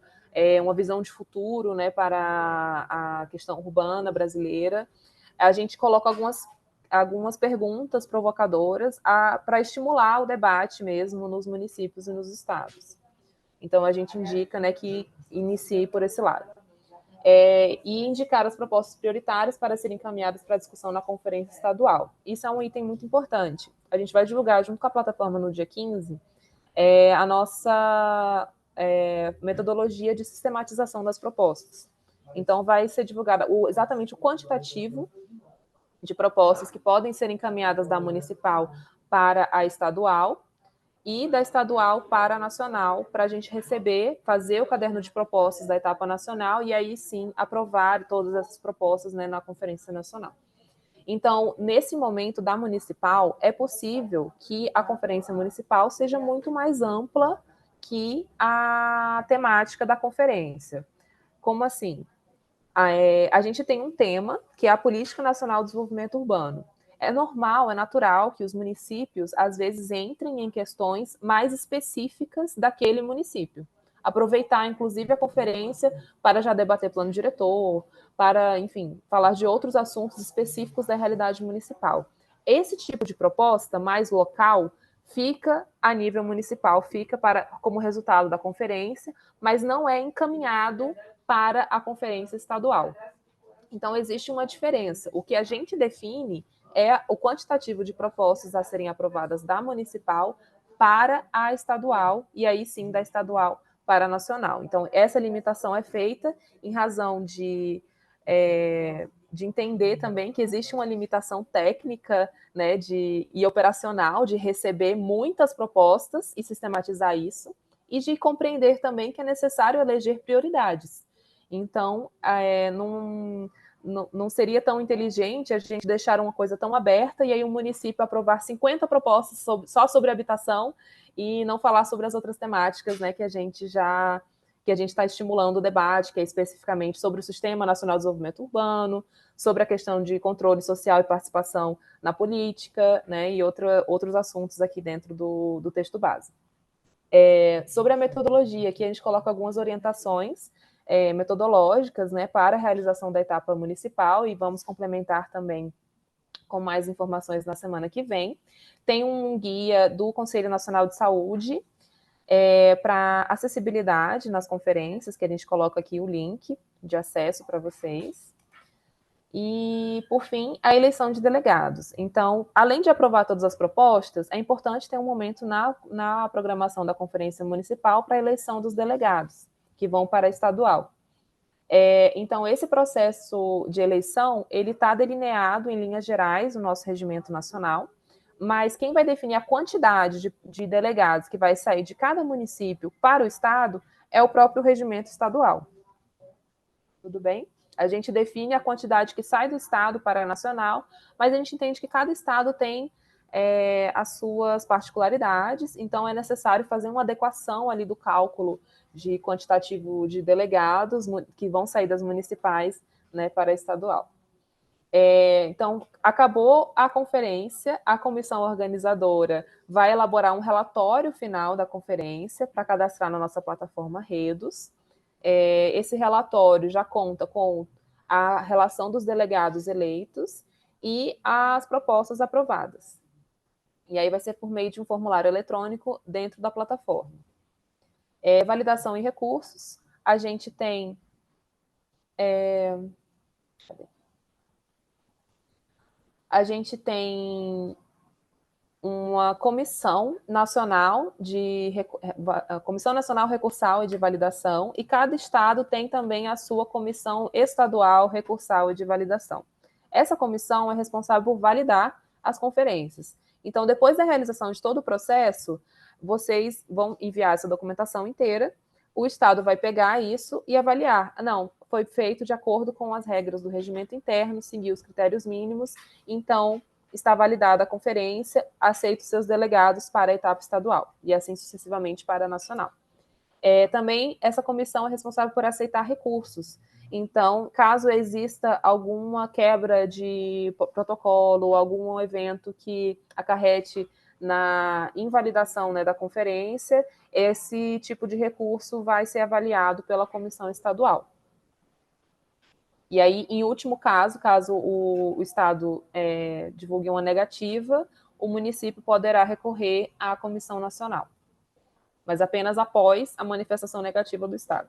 uma visão de futuro, né, para a questão urbana brasileira, a gente coloca algumas perguntas provocadoras para estimular o debate mesmo nos municípios e nos estados. Então, a gente indica, né, que inicie por esse lado. E indicar as propostas prioritárias para serem encaminhadas para discussão na conferência estadual. Isso é um item muito importante. A gente vai divulgar, junto com a plataforma no dia 15, a nossa metodologia de sistematização das propostas. Então, vai ser divulgada exatamente o quantitativo de propostas que podem ser encaminhadas da municipal para a estadual e da estadual para a nacional, para a gente receber, fazer o caderno de propostas da etapa nacional e aí sim aprovar todas essas propostas, né, na Conferência Nacional. Então, nesse momento da municipal, é possível que a Conferência Municipal seja muito mais ampla que a temática da conferência. Como assim? A gente tem um tema, que é a Política Nacional de Desenvolvimento Urbano. É normal, é natural que os municípios, às vezes, entrem em questões mais específicas daquele município. Aproveitar, inclusive, a conferência para já debater plano diretor, para, enfim, falar de outros assuntos específicos da realidade municipal. esse tipo de proposta mais local fica a nível municipal, fica como resultado da conferência, mas não é encaminhado para a conferência estadual. Então, existe uma diferença. O que a gente define é o quantitativo de propostas a serem aprovadas da municipal para a estadual, e aí sim da estadual para a nacional. Então, essa limitação é feita em razão de entender também que existe uma limitação técnica, né, e operacional de receber muitas propostas e sistematizar isso, e de compreender também que é necessário eleger prioridades. Então, não seria tão inteligente a gente deixar uma coisa tão aberta e aí o município aprovar 50 propostas só sobre habitação e não falar sobre as outras temáticas, né, que a gente está estimulando o debate, que é especificamente sobre o Sistema Nacional de Desenvolvimento Urbano, sobre a questão de controle social e participação na política, né, e outros assuntos aqui dentro do texto base. Sobre a metodologia, aqui a gente coloca algumas orientações metodológicas, né, para a realização da etapa municipal, e vamos complementar também com mais informações na semana que vem. Tem um guia do Conselho Nacional de Saúde para acessibilidade nas conferências, que a gente coloca aqui o link de acesso para vocês. E, por fim, a eleição de delegados. Então, além de aprovar todas as propostas, é importante ter um momento na programação da Conferência Municipal para a eleição dos delegados, que vão para a estadual. Então, esse processo de eleição, ele está delineado em linhas gerais no nosso regimento nacional, mas quem vai definir a quantidade de delegados que vai sair de cada município para o estado é o próprio regimento estadual. Tudo bem? A gente define a quantidade que sai do estado para a nacional, mas a gente entende que cada estado tem as suas particularidades, então é necessário fazer uma adequação ali do cálculo de quantitativo de delegados que vão sair das municipais, né, para a estadual. Então, acabou a conferência, a comissão organizadora vai elaborar um relatório final da conferência para cadastrar na nossa plataforma Redos. Esse relatório já conta com a relação dos delegados eleitos e as propostas aprovadas. E aí vai ser por meio de um formulário eletrônico dentro da plataforma. Validação e recursos, a gente tem... A gente tem uma comissão nacional Comissão Nacional Recursal e de Validação, e cada estado tem também a sua comissão estadual recursal e de validação. Essa comissão é responsável por validar as conferências. Então, depois da realização de todo o processo, vocês vão enviar essa documentação inteira, o estado vai pegar isso e avaliar. Não, foi feito de acordo com as regras do regimento interno, seguiu os critérios mínimos, então está validada a conferência, aceita os seus delegados para a etapa estadual, e assim sucessivamente para a nacional. Também essa comissão é responsável por aceitar recursos. Então, caso exista alguma quebra de protocolo, algum evento que acarrete na invalidação, né, da conferência, esse tipo de recurso vai ser avaliado pela comissão estadual. E aí, em último caso o estado divulgue uma negativa, o município poderá recorrer à comissão nacional, mas apenas após a manifestação negativa do estado.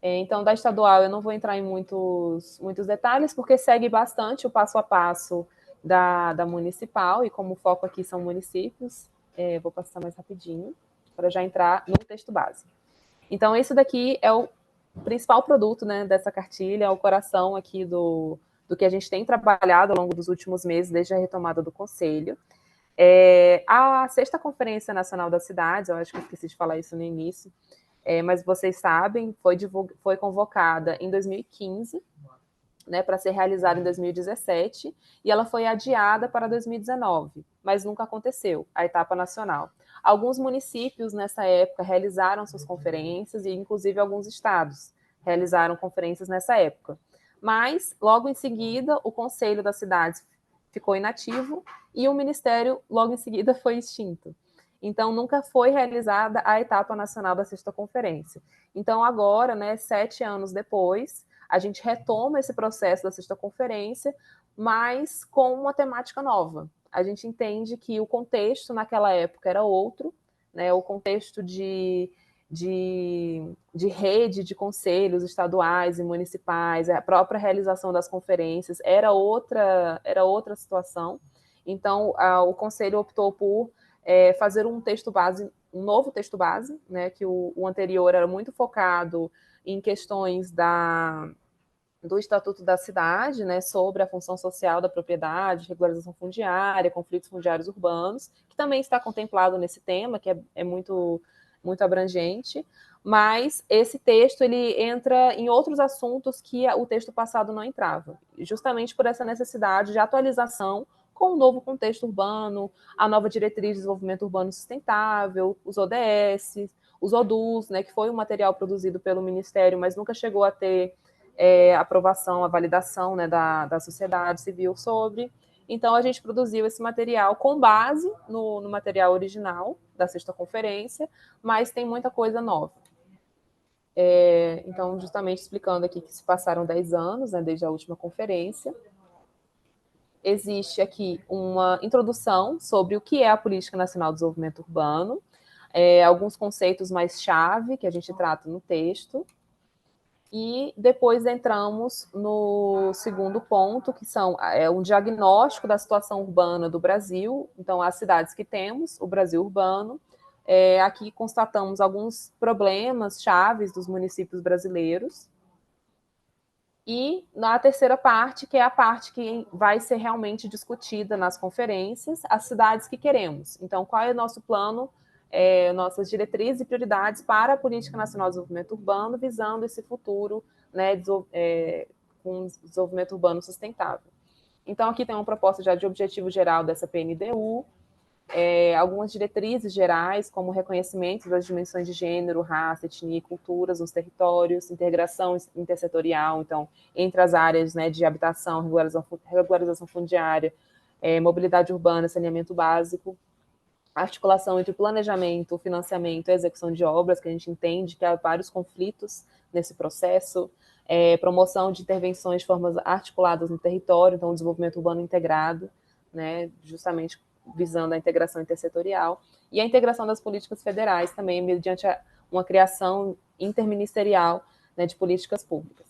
Então, da estadual, eu não vou entrar em muitos detalhes, porque segue bastante o passo a passo da municipal, e como o foco aqui são municípios, vou passar mais rapidinho, para já entrar no texto base. Então, esse daqui é o principal produto, né, dessa cartilha, é o coração aqui do que a gente tem trabalhado ao longo dos últimos meses, desde a retomada do Conselho. A 6ª Conferência Nacional das Cidades, eu acho que eu esqueci de falar isso no início, mas vocês sabem, foi convocada em 2015, né, para ser realizada em 2017, e ela foi adiada para 2019, mas nunca aconteceu, a etapa nacional. Alguns municípios, nessa época, realizaram suas conferências, e inclusive alguns estados realizaram conferências nessa época. Mas, logo em seguida, o Conselho das Cidades ficou inativo, e o Ministério, logo em seguida, foi extinto. Então, nunca foi realizada a etapa nacional da 6ª Conferência. Então, agora, né, 7 anos depois, a gente retoma esse processo da 6ª Conferência mas com uma temática nova. A gente entende que o contexto naquela época era outro, né? O contexto de rede de conselhos estaduais e municipais, a própria realização das conferências era outra situação. Então, o Conselho optou por fazer um texto base, um novo texto base, né, que o anterior era muito focado em questões do Estatuto da Cidade, né, sobre a função social da propriedade, regularização fundiária, conflitos fundiários urbanos, que também está contemplado nesse tema, que é muito, muito abrangente, mas esse texto ele entra em outros assuntos que o texto passado não entrava, justamente por essa necessidade de atualização com o novo contexto urbano, a nova diretriz de desenvolvimento urbano sustentável, os ODS, os ODUs, né, que foi um material produzido pelo Ministério, mas nunca chegou a ter aprovação, a validação, né, da sociedade civil sobre. Então, a gente produziu esse material com base no material original da sexta conferência, mas tem muita coisa nova. Então, justamente explicando aqui que se passaram 10 anos, né, desde a última conferência. Existe aqui uma introdução sobre o que é a Política Nacional de Desenvolvimento Urbano, alguns conceitos mais chave que a gente trata no texto, e depois entramos no segundo ponto, que são um diagnóstico da situação urbana do Brasil. Então, as cidades que temos, o Brasil urbano. Aqui constatamos alguns problemas chaves dos municípios brasileiros. E na terceira parte, que é a parte que vai ser realmente discutida nas conferências, as cidades que queremos. Então, qual é o nosso plano, nossas diretrizes e prioridades para a Política Nacional de Desenvolvimento Urbano, visando esse futuro, né, com desenvolvimento urbano sustentável. Então, aqui tem uma proposta já de objetivo geral dessa PNDU, algumas diretrizes gerais, como reconhecimento das dimensões de gênero, raça, etnia e culturas nos territórios, integração intersetorial, então, entre as áreas, né, de habitação, regularização fundiária, mobilidade urbana, saneamento básico, articulação entre planejamento, financiamento e execução de obras, que a gente entende que há vários conflitos nesse processo, promoção de intervenções de formas articuladas no território, então, desenvolvimento urbano integrado, né, justamente visando a integração intersetorial, e a integração das políticas federais também, mediante uma criação interministerial, né, de políticas públicas.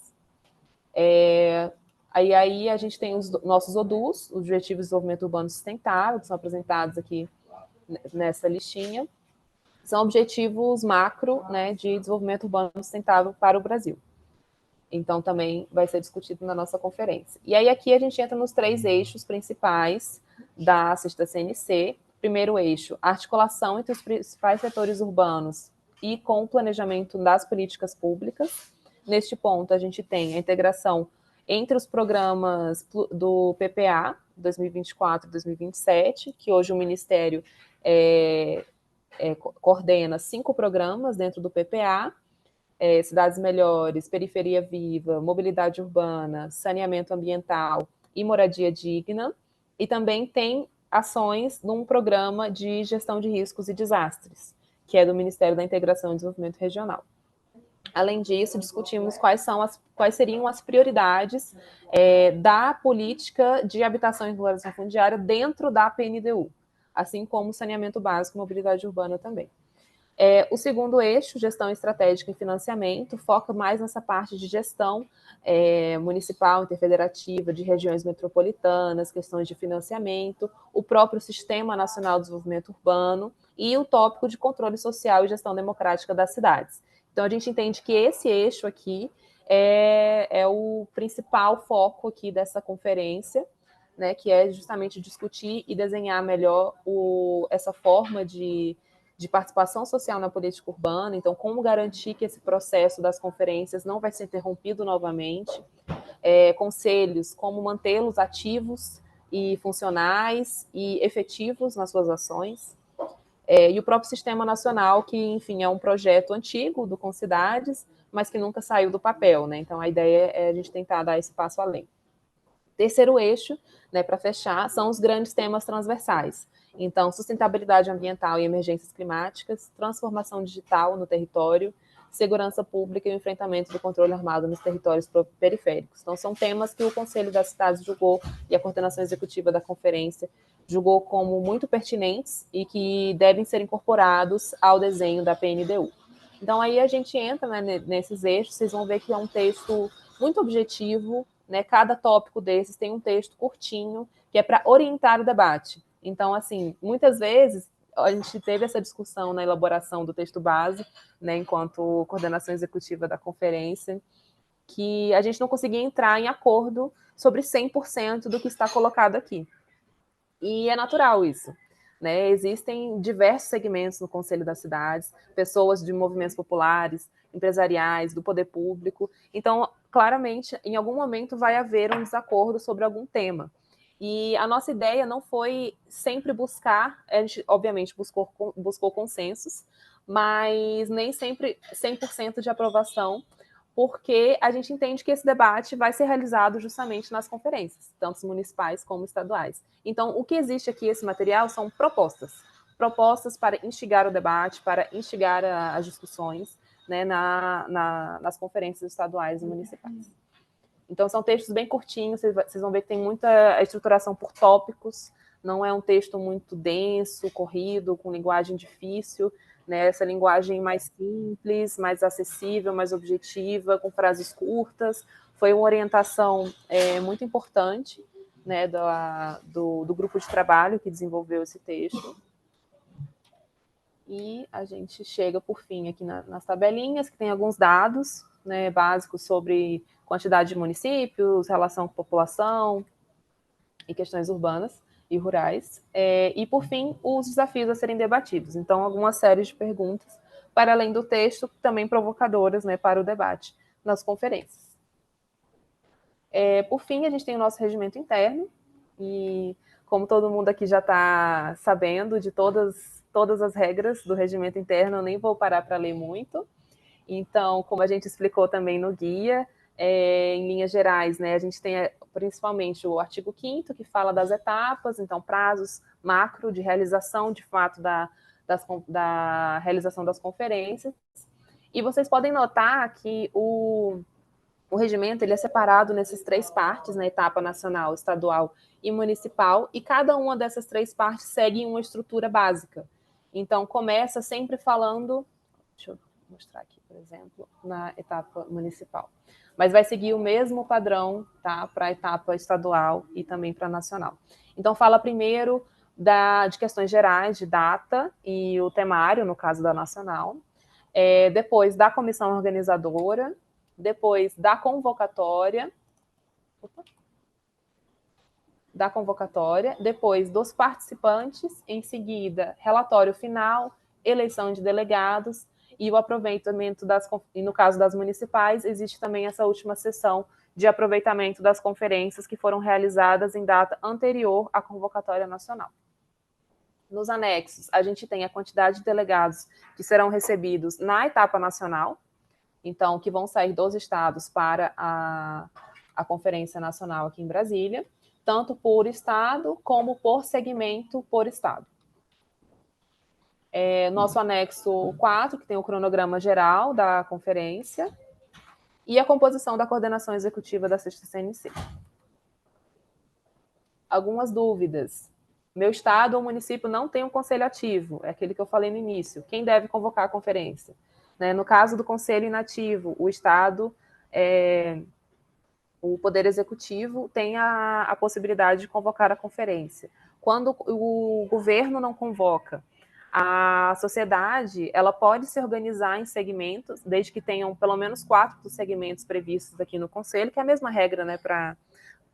Aí a gente tem os nossos ODUs, os Objetivos de Desenvolvimento Urbano Sustentável, que são apresentados aqui nessa listinha. São objetivos macro, né, de desenvolvimento urbano sustentável para o Brasil. Então, também vai ser discutido na nossa conferência. E aí, aqui a gente entra nos 3 eixos principais da sexta CNC. Primeiro eixo, articulação entre os principais setores urbanos e com o planejamento das políticas públicas. Neste ponto, a gente tem a integração entre os programas do PPA, 2024 e 2027, que hoje o Ministério coordena 5 programas dentro do PPA, Cidades Melhores, Periferia Viva, Mobilidade Urbana, Saneamento Ambiental e Moradia Digna, e também tem ações num programa de gestão de riscos e desastres, que é do Ministério da Integração e Desenvolvimento Regional. Além disso, discutimos quais seriam as prioridades da política de habitação e regularização fundiária dentro da PNDU, assim como saneamento básico e mobilidade urbana também. O segundo eixo, gestão estratégica e financiamento, foca mais nessa parte de gestão municipal, interfederativa, de regiões metropolitanas, questões de financiamento, o próprio Sistema Nacional de Desenvolvimento Urbano e o tópico de controle social e gestão democrática das cidades. Então, a gente entende que esse eixo aqui é o principal foco aqui dessa conferência, né, que é justamente discutir e desenhar melhor essa forma de participação social na política urbana, então como garantir que esse processo das conferências não vai ser interrompido novamente, conselhos, como mantê-los ativos e funcionais e efetivos nas suas ações, e o próprio Sistema Nacional, que, enfim, é um projeto antigo do Concidades, mas que nunca saiu do papel, né? Então, a ideia é a gente tentar dar esse passo além. Terceiro eixo, né, para fechar, são os grandes temas transversais. Então, sustentabilidade ambiental e emergências climáticas, transformação digital no território, segurança pública e o enfrentamento do controle armado nos territórios periféricos. Então, são temas que o Conselho das Cidades julgou e a coordenação executiva da conferência julgou como muito pertinentes e que devem ser incorporados ao desenho da PNDU. Então, aí a gente entra, né, nesses eixos, vocês vão ver que é um texto muito objetivo, né? Cada tópico desses tem um texto curtinho, que é para orientar o debate. Então, assim, muitas vezes a gente teve essa discussão na elaboração do texto base, né, enquanto coordenação executiva da conferência, que a gente não conseguia entrar em acordo sobre 100% do que está colocado aqui. E é natural isso, né? Existem diversos segmentos no Conselho das Cidades, pessoas de movimentos populares, empresariais, do poder público. Então, claramente, em algum momento vai haver um desacordo sobre algum tema. E a nossa ideia não foi sempre buscar, a gente obviamente buscou consensos, mas nem sempre 100% de aprovação, porque a gente entende que esse debate vai ser realizado justamente nas conferências, tanto municipais como estaduais. Então, o que existe aqui, esse material, são propostas para instigar o debate, para instigar as discussões, né, nas conferências estaduais e municipais. Então, são textos bem curtinhos, vocês vão ver que tem muita estruturação por tópicos, não é um texto muito denso, corrido, com linguagem difícil, né? Essa linguagem mais simples, mais acessível, mais objetiva, com frases curtas. Foi uma orientação muito importante, né, do grupo de trabalho que desenvolveu esse texto. E a gente chega, por fim, aqui nas tabelinhas, que tem alguns dados, né, básicos sobre quantidade de municípios, relação com população e questões urbanas e rurais. E, por fim, os desafios a serem debatidos. Então, algumas séries de perguntas, para além do texto, também provocadoras, né, para o debate nas conferências. Por fim, a gente tem o nosso regimento interno, e como todo mundo aqui já está sabendo de todas as regras do regimento interno, eu nem vou parar para ler muito. Então, como a gente explicou também no guia, em linhas gerais, né, a gente tem principalmente o artigo 5º, que fala das etapas, então prazos macro de realização, de fato, da realização das conferências. E vocês podem notar que o regimento ele é separado nessas 3 partes, na etapa nacional, estadual e municipal, e cada uma dessas 3 partes segue uma estrutura básica. Então, começa sempre falando... Deixa eu mostrar aqui, por exemplo, na etapa municipal. Mas vai seguir o mesmo padrão, tá, para a etapa estadual e também para a nacional. Então, fala primeiro de questões gerais, de data e o temário, no caso da nacional. Depois da comissão organizadora, depois da convocatória, depois dos participantes, em seguida, relatório final, eleição de delegados e o aproveitamento e no caso das municipais, existe também essa última sessão de aproveitamento das conferências que foram realizadas em data anterior à convocatória nacional. Nos anexos, a gente tem a quantidade de delegados que serão recebidos na etapa nacional, então, que vão sair dos estados para a Conferência Nacional aqui em Brasília, tanto por estado como por segmento por estado. Nosso anexo 4, que tem o cronograma geral da conferência, e a composição da coordenação executiva da 6ª CNC. Algumas dúvidas. Meu estado ou município não tem um conselho ativo, é aquele que eu falei no início. Quem deve convocar a conferência? No caso do conselho inativo, o estado, o poder executivo tem a possibilidade de convocar a conferência. Quando o governo não convoca, a sociedade ela pode se organizar em segmentos, desde que tenham pelo menos 4 dos segmentos previstos aqui no conselho, que é a mesma regra, né, para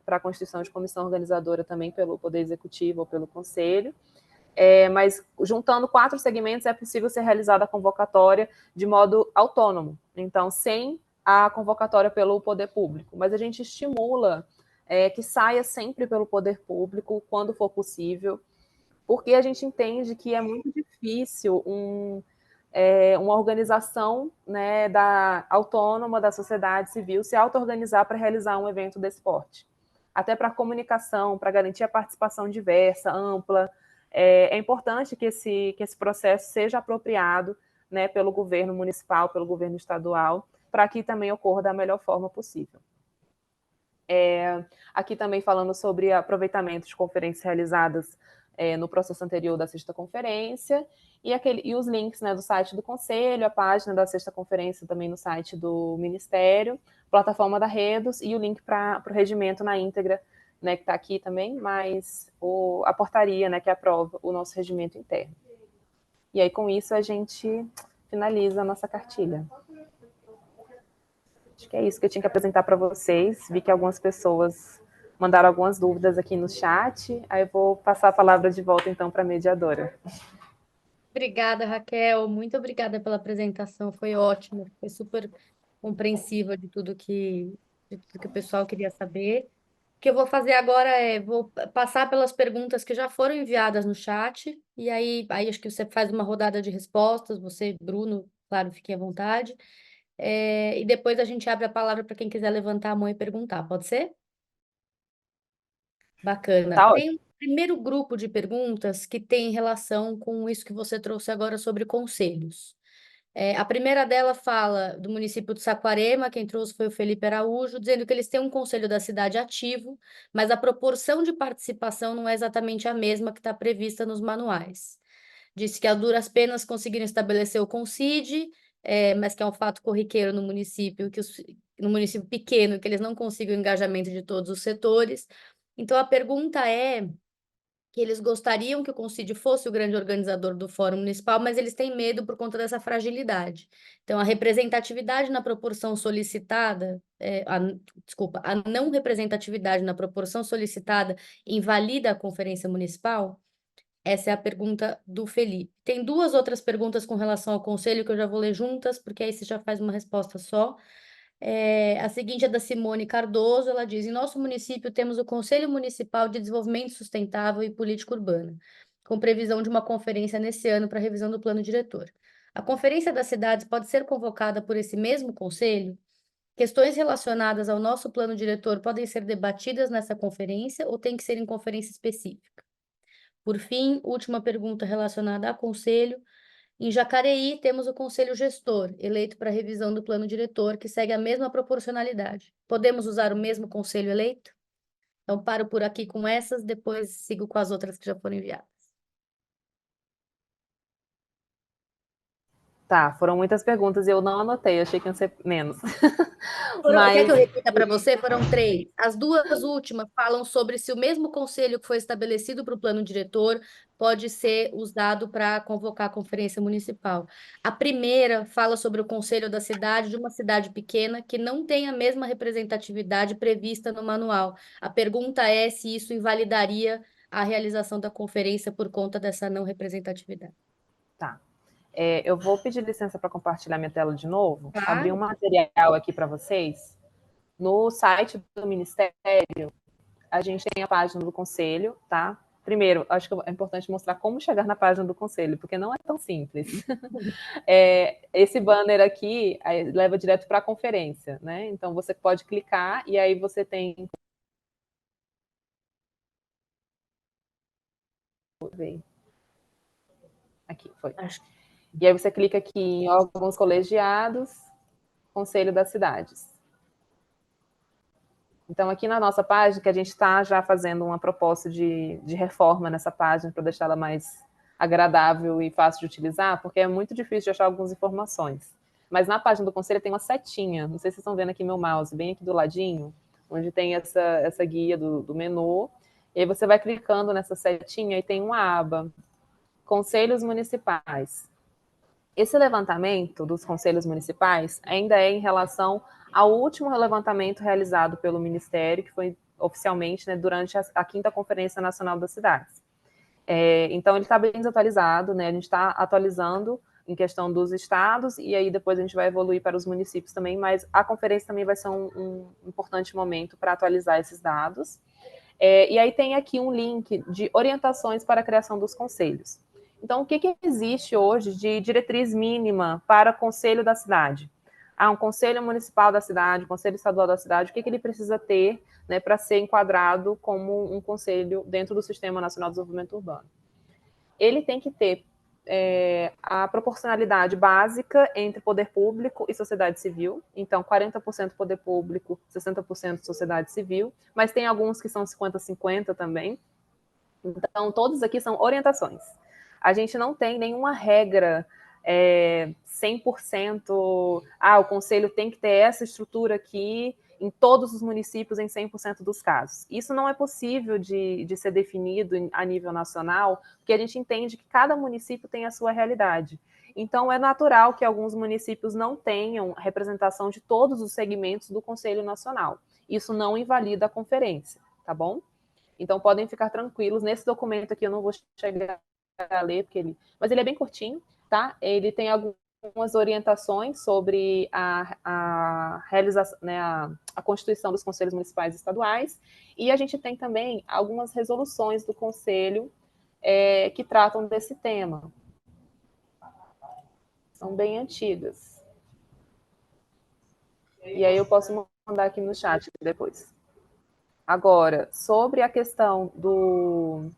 a constituição de comissão organizadora também pelo poder executivo ou pelo conselho. Mas juntando 4 segmentos é possível ser realizada a convocatória de modo autônomo, então sem a convocatória pelo poder público, mas a gente estimula que saia sempre pelo poder público, quando for possível, porque a gente entende que é muito difícil uma organização, né, autônoma da sociedade civil se auto-organizar para realizar um evento desse porte. Até para a comunicação, para garantir a participação diversa, ampla, é importante que esse processo seja apropriado né, pelo governo municipal, pelo governo estadual, para que também ocorra da melhor forma possível. Aqui também falando sobre aproveitamento de conferências realizadas no processo anterior da sexta conferência, e os links, né, do site do Conselho, a página da sexta conferência também no site do Ministério, plataforma da Redos e o link para o regimento na íntegra, né, que está aqui também, mas a portaria, né, que aprova o nosso regimento interno. E aí, com isso, a gente finaliza a nossa cartilha. Acho que é isso que eu tinha que apresentar para vocês. Vi que algumas pessoas mandaram algumas dúvidas aqui no chat. Aí eu vou passar a palavra de volta, então, para a mediadora. Obrigada, Raquel. Muito obrigada pela apresentação. Foi ótimo. Foi super compreensiva de tudo que o pessoal queria saber. O que eu vou fazer agora vou passar pelas perguntas que já foram enviadas no chat, e aí acho que você faz uma rodada de respostas, você, Bruno, claro, fiquem à vontade. E depois a gente abre a palavra para quem quiser levantar a mão e perguntar, pode ser? Bacana. Tá ótimo. Tem um primeiro grupo de perguntas que tem relação com isso que você trouxe agora sobre conselhos. A primeira dela fala do município de Saquarema, quem trouxe foi o Felipe Araújo, dizendo que eles têm um conselho da cidade ativo, mas a proporção de participação não é exatamente a mesma que está prevista nos manuais. Disse que a duras penas conseguiram estabelecer o CONCID, mas que é um fato corriqueiro no município, no município pequeno, que eles não conseguem o engajamento de todos os setores. Então, a pergunta é que eles gostariam que o Concídio fosse o grande organizador do Fórum Municipal, mas eles têm medo por conta dessa fragilidade. Então, a representatividade na proporção solicitada, a não representatividade na proporção solicitada invalida a Conferência Municipal? Essa é a pergunta do Felipe. Tem duas outras perguntas com relação ao Conselho que eu já vou ler juntas, porque aí você já faz uma resposta só. A seguinte é da Simone Cardoso, ela diz: em nosso município temos o Conselho Municipal de Desenvolvimento Sustentável e Política Urbana, com previsão de uma conferência nesse ano para revisão do plano diretor. A Conferência das Cidades pode ser convocada por esse mesmo conselho? Questões relacionadas ao nosso plano diretor podem ser debatidas nessa conferência ou tem que ser em conferência específica? Por fim, última pergunta relacionada a conselho. Em Jacareí, temos o Conselho Gestor, eleito para revisão do plano diretor, que segue a mesma proporcionalidade. Podemos usar o mesmo conselho eleito? Então, paro por aqui com essas, depois sigo com as outras que já foram enviadas. Tá, foram muitas perguntas e eu não anotei, achei que iam ser menos. Quer que eu repita para você? Foram 3. As duas últimas falam sobre se o mesmo conselho que foi estabelecido para o plano diretor pode ser usado para convocar a conferência municipal. A primeira fala sobre o conselho da cidade, de uma cidade pequena, que não tem a mesma representatividade prevista no manual. A pergunta é se isso invalidaria a realização da conferência por conta dessa não representatividade. Tá. Eu vou pedir licença para compartilhar minha tela de novo, Claro. abrir um material aqui para vocês. No site do Ministério, a gente tem a página do Conselho, tá? Primeiro, acho que é importante mostrar como chegar na página do Conselho, porque não é tão simples. Esse banner aqui leva direto para a conferência, né? Então, você pode clicar e aí você tem... Vou ver. Aqui, foi. E aí você clica aqui em órgãos colegiados, Conselho das Cidades. Então, aqui na nossa página, que a gente está já fazendo uma proposta de reforma nessa página para deixá-la mais agradável e fácil de utilizar, porque é muito difícil de achar algumas informações. Mas na página do Conselho tem uma setinha, não sei se vocês estão vendo aqui meu mouse, bem aqui do ladinho, onde tem essa guia do menu, e aí você vai clicando nessa setinha e tem uma aba, Conselhos Municipais. Esse levantamento dos conselhos municipais ainda é em relação ao último levantamento realizado pelo Ministério, que foi oficialmente, né, durante a 5ª Conferência Nacional das Cidades. Então, ele está bem desatualizado, né? A gente está atualizando em questão dos estados, e aí depois a gente vai evoluir para os municípios também, mas a conferência também vai ser um importante momento para atualizar esses dados. E aí tem aqui um link de orientações para a criação dos conselhos. Então, o que existe hoje de diretriz mínima para o conselho da cidade? Um conselho municipal da cidade, conselho estadual da cidade, o que ele precisa ter, né, para ser enquadrado como um conselho dentro do Sistema Nacional de Desenvolvimento Urbano? Ele tem que ter a proporcionalidade básica entre poder público e sociedade civil. Então, 40% poder público, 60% sociedade civil, mas tem alguns que são 50-50 também. Então, todos aqui são orientações. A gente não tem nenhuma regra 100%, o conselho tem que ter essa estrutura aqui em todos os municípios em 100% dos casos. Isso não é possível de ser definido a nível nacional, porque a gente entende que cada município tem a sua realidade. Então, é natural que alguns municípios não tenham representação de todos os segmentos do Conselho Nacional. Isso não invalida a conferência, tá bom? Então, podem ficar tranquilos. Nesse documento aqui, eu não vou chegar a ler, mas ele é bem curtinho, tá? Ele tem algumas orientações sobre a realização, né, a constituição dos conselhos municipais e estaduais, e a gente tem também algumas resoluções do conselho que tratam desse tema. São bem antigas. E aí eu posso mandar aqui no chat depois. Agora, sobre a questão do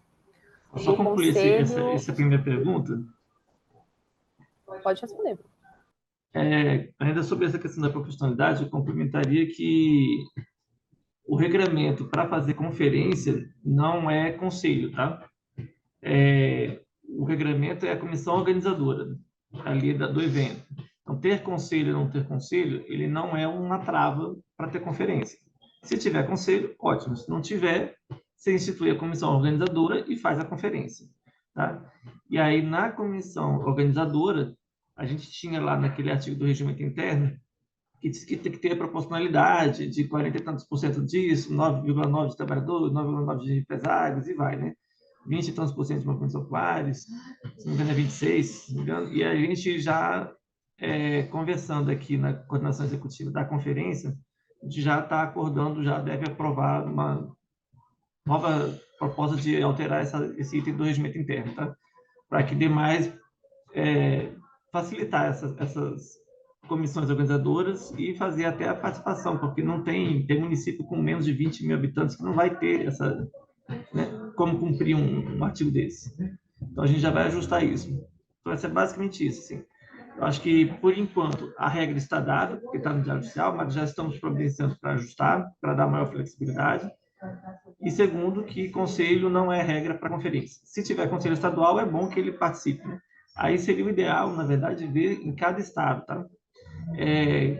Só concluir conselho... essa primeira pergunta. Pode responder. Ainda sobre essa questão da proporcionalidade, eu complementaria que o regramento para fazer conferência não é conselho, tá? O regramento é a comissão organizadora ali do evento. Então, ter conselho ou não ter conselho, ele não é uma trava para ter conferência. Se tiver conselho, ótimo. Se não tiver, você institui a comissão organizadora e faz a conferência, tá? E aí, na comissão organizadora, a gente tinha lá naquele artigo do regimento interno que diz que tem que ter a proporcionalidade de 40 e tantos por cento disso, 9,9% de trabalhadores, 9,9% de empresários, e vai, né? 20 e tantos por cento de movimentos populares, se não me engano é 26, se não me engano, e a gente já, conversando aqui na coordenação executiva da conferência, a gente já está acordando, já deve aprovar uma nova proposta de alterar esse item do regimento interno, tá? Para que dê mais, facilitar essas comissões organizadoras e fazer até a participação, porque não tem município com menos de 20 mil habitantes que não vai ter essa, né, como cumprir um artigo desse. Então, a gente já vai ajustar isso. Então, vai ser basicamente isso. Assim. Eu acho que, por enquanto, a regra está dada, porque está no Diário Oficial, mas já estamos providenciando para ajustar, para dar maior flexibilidade. E segundo, que conselho não é regra para conferência. Se tiver conselho estadual, é bom que ele participe. Né? Aí seria o ideal, na verdade, ver em cada estado, tá?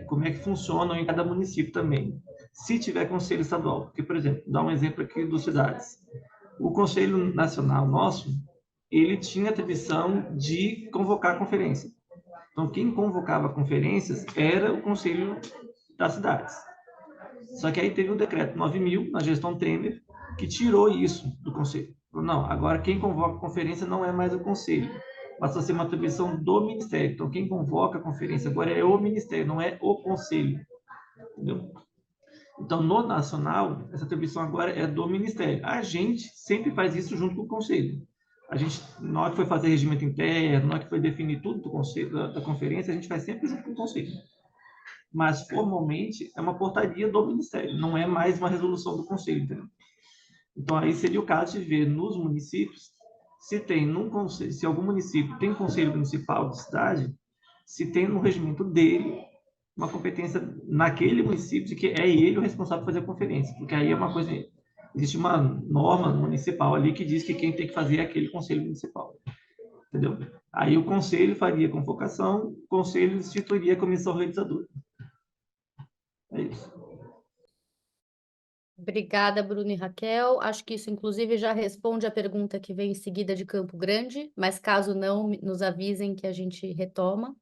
Como é que funcionam em cada município também. Se tiver conselho estadual, porque, por exemplo, dá um exemplo aqui dos cidades. O Conselho Nacional nosso, ele tinha a tradição de convocar conferência. Então, quem convocava conferências era o Conselho das cidades. Só que aí teve o decreto 9.000, na gestão Temer, que tirou isso do Conselho. Falou, não, agora quem convoca a conferência não é mais o Conselho, passou a ser uma atribuição do Ministério. Então, quem convoca a conferência agora é o Ministério, não é o Conselho. Entendeu? Então, no nacional, essa atribuição agora é do Ministério. A gente sempre faz isso junto com o Conselho. A gente, na hora que foi fazer regimento interno, na hora que foi definir tudo do conselho, da conferência, a gente faz sempre junto com o Conselho. Mas, formalmente, é uma portaria do Ministério, não é mais uma resolução do Conselho, entendeu? Então, aí seria o caso de ver nos municípios se tem num conselho, se algum município tem conselho municipal de cidade, se tem no regimento dele uma competência naquele município de que é ele o responsável por fazer a conferência, porque aí é uma coisa, existe uma norma municipal ali que diz que quem tem que fazer é aquele conselho municipal, entendeu? Aí o conselho faria a convocação, o conselho instituiria a comissão organizadora. É isso. Obrigada, Bruno e Raquel. Acho que isso, inclusive, já responde a pergunta que vem em seguida de Campo Grande, mas caso não, nos avisem que a gente retoma.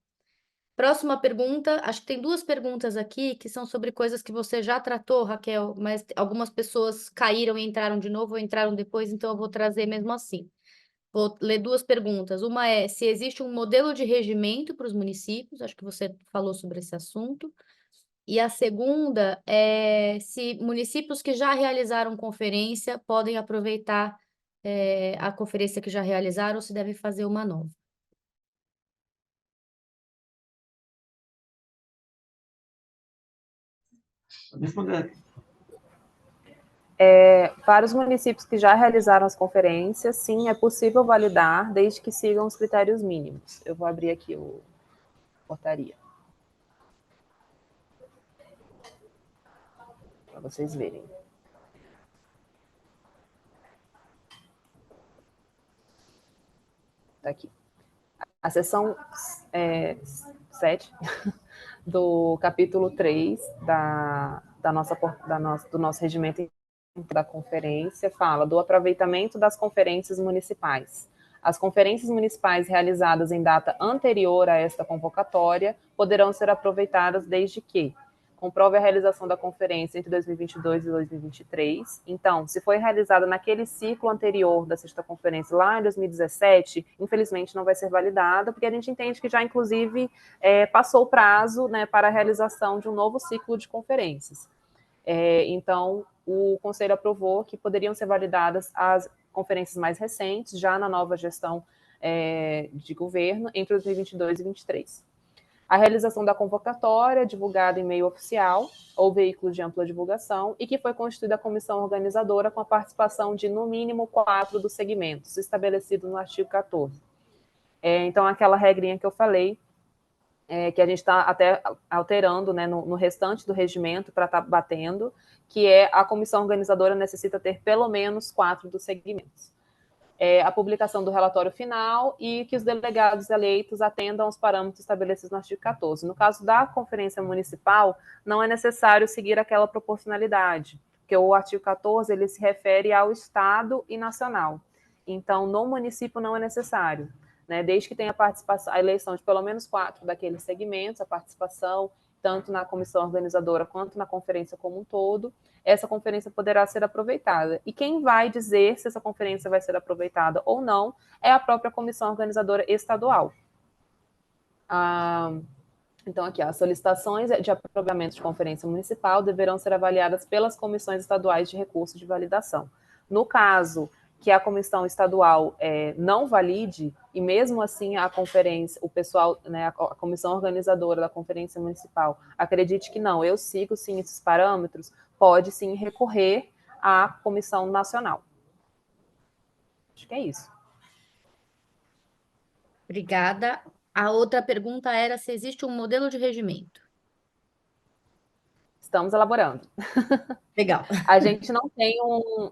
Próxima pergunta, acho que tem duas perguntas aqui que são sobre coisas que você já tratou, Raquel, mas algumas pessoas caíram e entraram de novo ou entraram depois, então eu vou trazer mesmo assim. Vou ler duas perguntas. Uma é se existe um modelo de regimento para os municípios, acho que você falou sobre esse assunto. E a segunda é se municípios que já realizaram conferência podem aproveitar a conferência que já realizaram ou se devem fazer uma nova. Responder. Para os municípios que já realizaram as conferências, sim, é possível validar, desde que sigam os critérios mínimos. Eu vou abrir aqui o portaria, para vocês verem. Está aqui. A seção 7 do capítulo 3 do nosso regimento da conferência fala do aproveitamento das conferências municipais. As conferências municipais realizadas em data anterior a esta convocatória poderão ser aproveitadas desde que comprove a realização da conferência entre 2022 e 2023. Então, se foi realizada naquele ciclo anterior da sexta conferência, lá em 2017, infelizmente não vai ser validada, porque a gente entende que já, inclusive, passou o prazo, né, para a realização de um novo ciclo de conferências. Então, o Conselho aprovou que poderiam ser validadas as conferências mais recentes, já na nova gestão de governo, entre 2022 e 2023. A realização da convocatória, divulgada em meio oficial ou veículo de ampla divulgação, e que foi constituída a comissão organizadora com a participação de, no mínimo, 4 dos segmentos, estabelecidos no artigo 14. Então, aquela regrinha que eu falei, que a gente está até alterando, né, no restante do regimento para estar batendo, que a comissão organizadora necessita ter pelo menos 4 dos segmentos. A publicação do relatório final e que os delegados eleitos atendam aos parâmetros estabelecidos no artigo 14. No caso da conferência municipal, não é necessário seguir aquela proporcionalidade, porque o artigo 14 ele se refere ao Estado e nacional. Então, no município não é necessário, né? Desde que tenha a eleição de pelo menos 4 daqueles segmentos, a participação tanto na comissão organizadora quanto na conferência como um todo, essa conferência poderá ser aproveitada. E quem vai dizer se essa conferência vai ser aproveitada ou não é a própria comissão organizadora estadual. Então, aqui, as solicitações de aproveitamento de conferência municipal deverão ser avaliadas pelas comissões estaduais de recurso de validação. No caso que a comissão estadual não valide, e mesmo assim a conferência, o pessoal, né, a comissão organizadora da conferência municipal acredite que não, eu sigo sim esses parâmetros, pode sim recorrer à comissão nacional. Acho que é isso. Obrigada. A outra pergunta era se existe um modelo de regimento. Estamos elaborando. Legal. A gente não tem o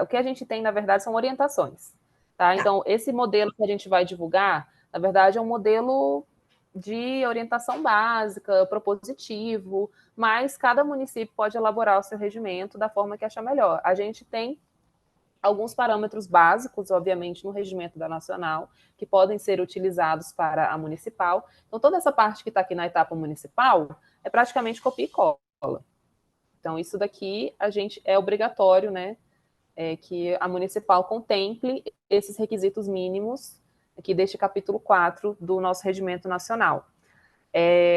que a gente tem, na verdade, são orientações. Tá? Então, esse modelo que a gente vai divulgar, na verdade, é um modelo de orientação básica, propositivo, mas cada município pode elaborar o seu regimento da forma que achar melhor. A gente tem alguns parâmetros básicos, obviamente, no regimento da nacional, que podem ser utilizados para a municipal. Então, toda essa parte que está aqui na etapa municipal é praticamente copia e cola. Então, isso daqui é obrigatório, né, que a municipal contemple esses requisitos mínimos aqui deste capítulo 4 do nosso regimento nacional.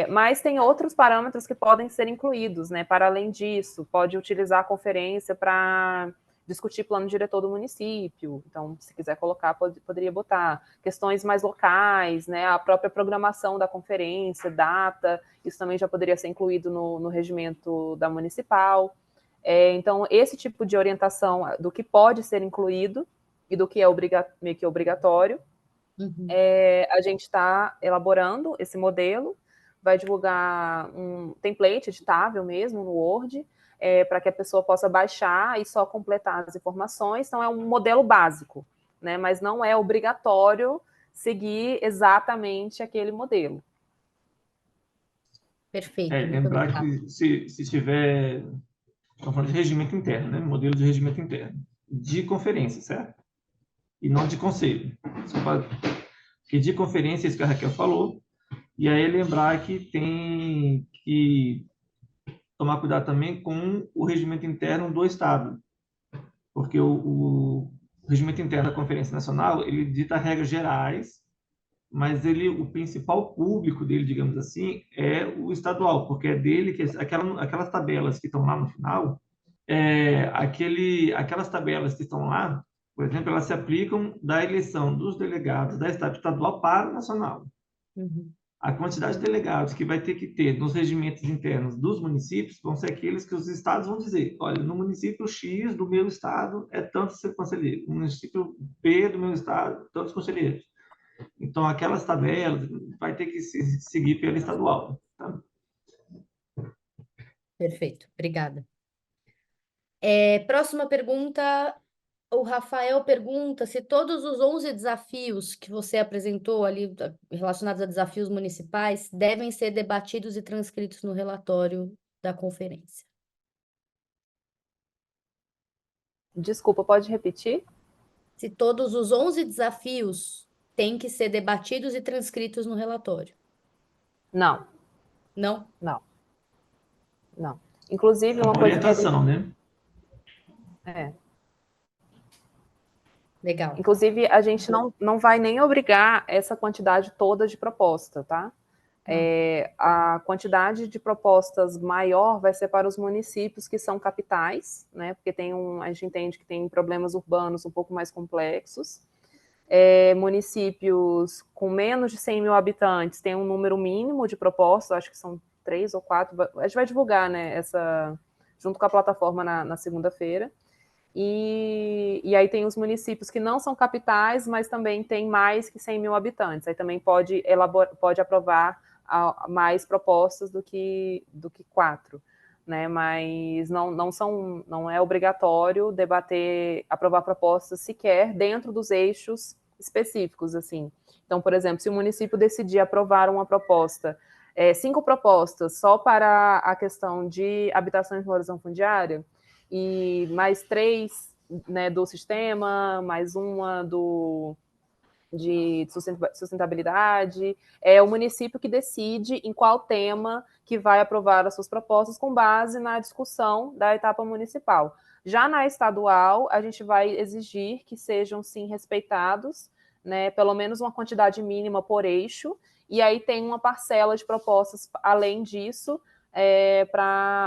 Mas tem outros parâmetros que podem ser incluídos, né? Para além disso, pode utilizar a conferência para discutir plano diretor do município. Então, se quiser colocar, poderia botar questões mais locais, né? A própria programação da conferência, data, isso também já poderia ser incluído no regimento da municipal. Então, esse tipo de orientação do que pode ser incluído e do que é meio que obrigatório, a gente está elaborando esse modelo, vai divulgar um template editável mesmo no Word, para que a pessoa possa baixar e só completar as informações. Então, é um modelo básico, né? Mas não é obrigatório seguir exatamente aquele modelo. Perfeito. Lembrar que se tiver, estamos falando de regimento interno, né? Modelo de regimento interno, de conferência, certo? E não de conselho. Porque de conferência, isso que a Raquel falou, e aí lembrar que tem que tomar cuidado também com o regimento interno do Estado, porque o regimento interno da Conferência Nacional, ele dita regras gerais, mas o principal público dele, digamos assim, é o estadual, porque é dele que aquelas tabelas que estão lá no final, aquelas tabelas que estão lá, por exemplo, elas se aplicam da eleição dos delegados da Estado estadual para o nacional. A quantidade de delegados que vai ter que ter nos regimentos internos dos municípios vão ser aqueles que os estados vão dizer, olha, no município X do meu estado é tantos conselheiros, no município B do meu estado, tantos conselheiros. Então, aquelas tabelas vai ter que seguir pela estadual. Tá? Perfeito, obrigada. Próxima pergunta, o Rafael pergunta se todos os 11 desafios que você apresentou ali, relacionados a desafios municipais, devem ser debatidos e transcritos no relatório da conferência. Desculpa, pode repetir? Se todos os 11 desafios têm que ser debatidos e transcritos no relatório. Não, Não? não, não. Inclusive, É uma uma coisa que a orientação, né? Legal. Inclusive, a gente não vai nem obrigar essa quantidade toda de proposta, tá? A quantidade de propostas maior vai ser para os municípios que são capitais, né? Porque a gente entende que tem problemas urbanos um pouco mais complexos. Municípios com menos de 100 mil habitantes tem um número mínimo de propostas, acho que são 3 ou 4. A gente vai divulgar, né, junto com a plataforma na segunda-feira. E aí tem os municípios que não são capitais, mas também tem mais que 100 mil habitantes. Aí também pode aprovar mais propostas do que 4, né? Mas não é obrigatório aprovar propostas sequer dentro dos eixos específicos, assim. Então, por exemplo, se o município decidir aprovar uma proposta, 5 propostas só para a questão de habitação e valorização fundiária, e mais 3, né, do sistema, mais uma de sustentabilidade. É o município que decide em qual tema que vai aprovar as suas propostas com base na discussão da etapa municipal. Já na estadual, a gente vai exigir que sejam, sim, respeitados, né, pelo menos uma quantidade mínima por eixo, e aí tem uma parcela de propostas além disso,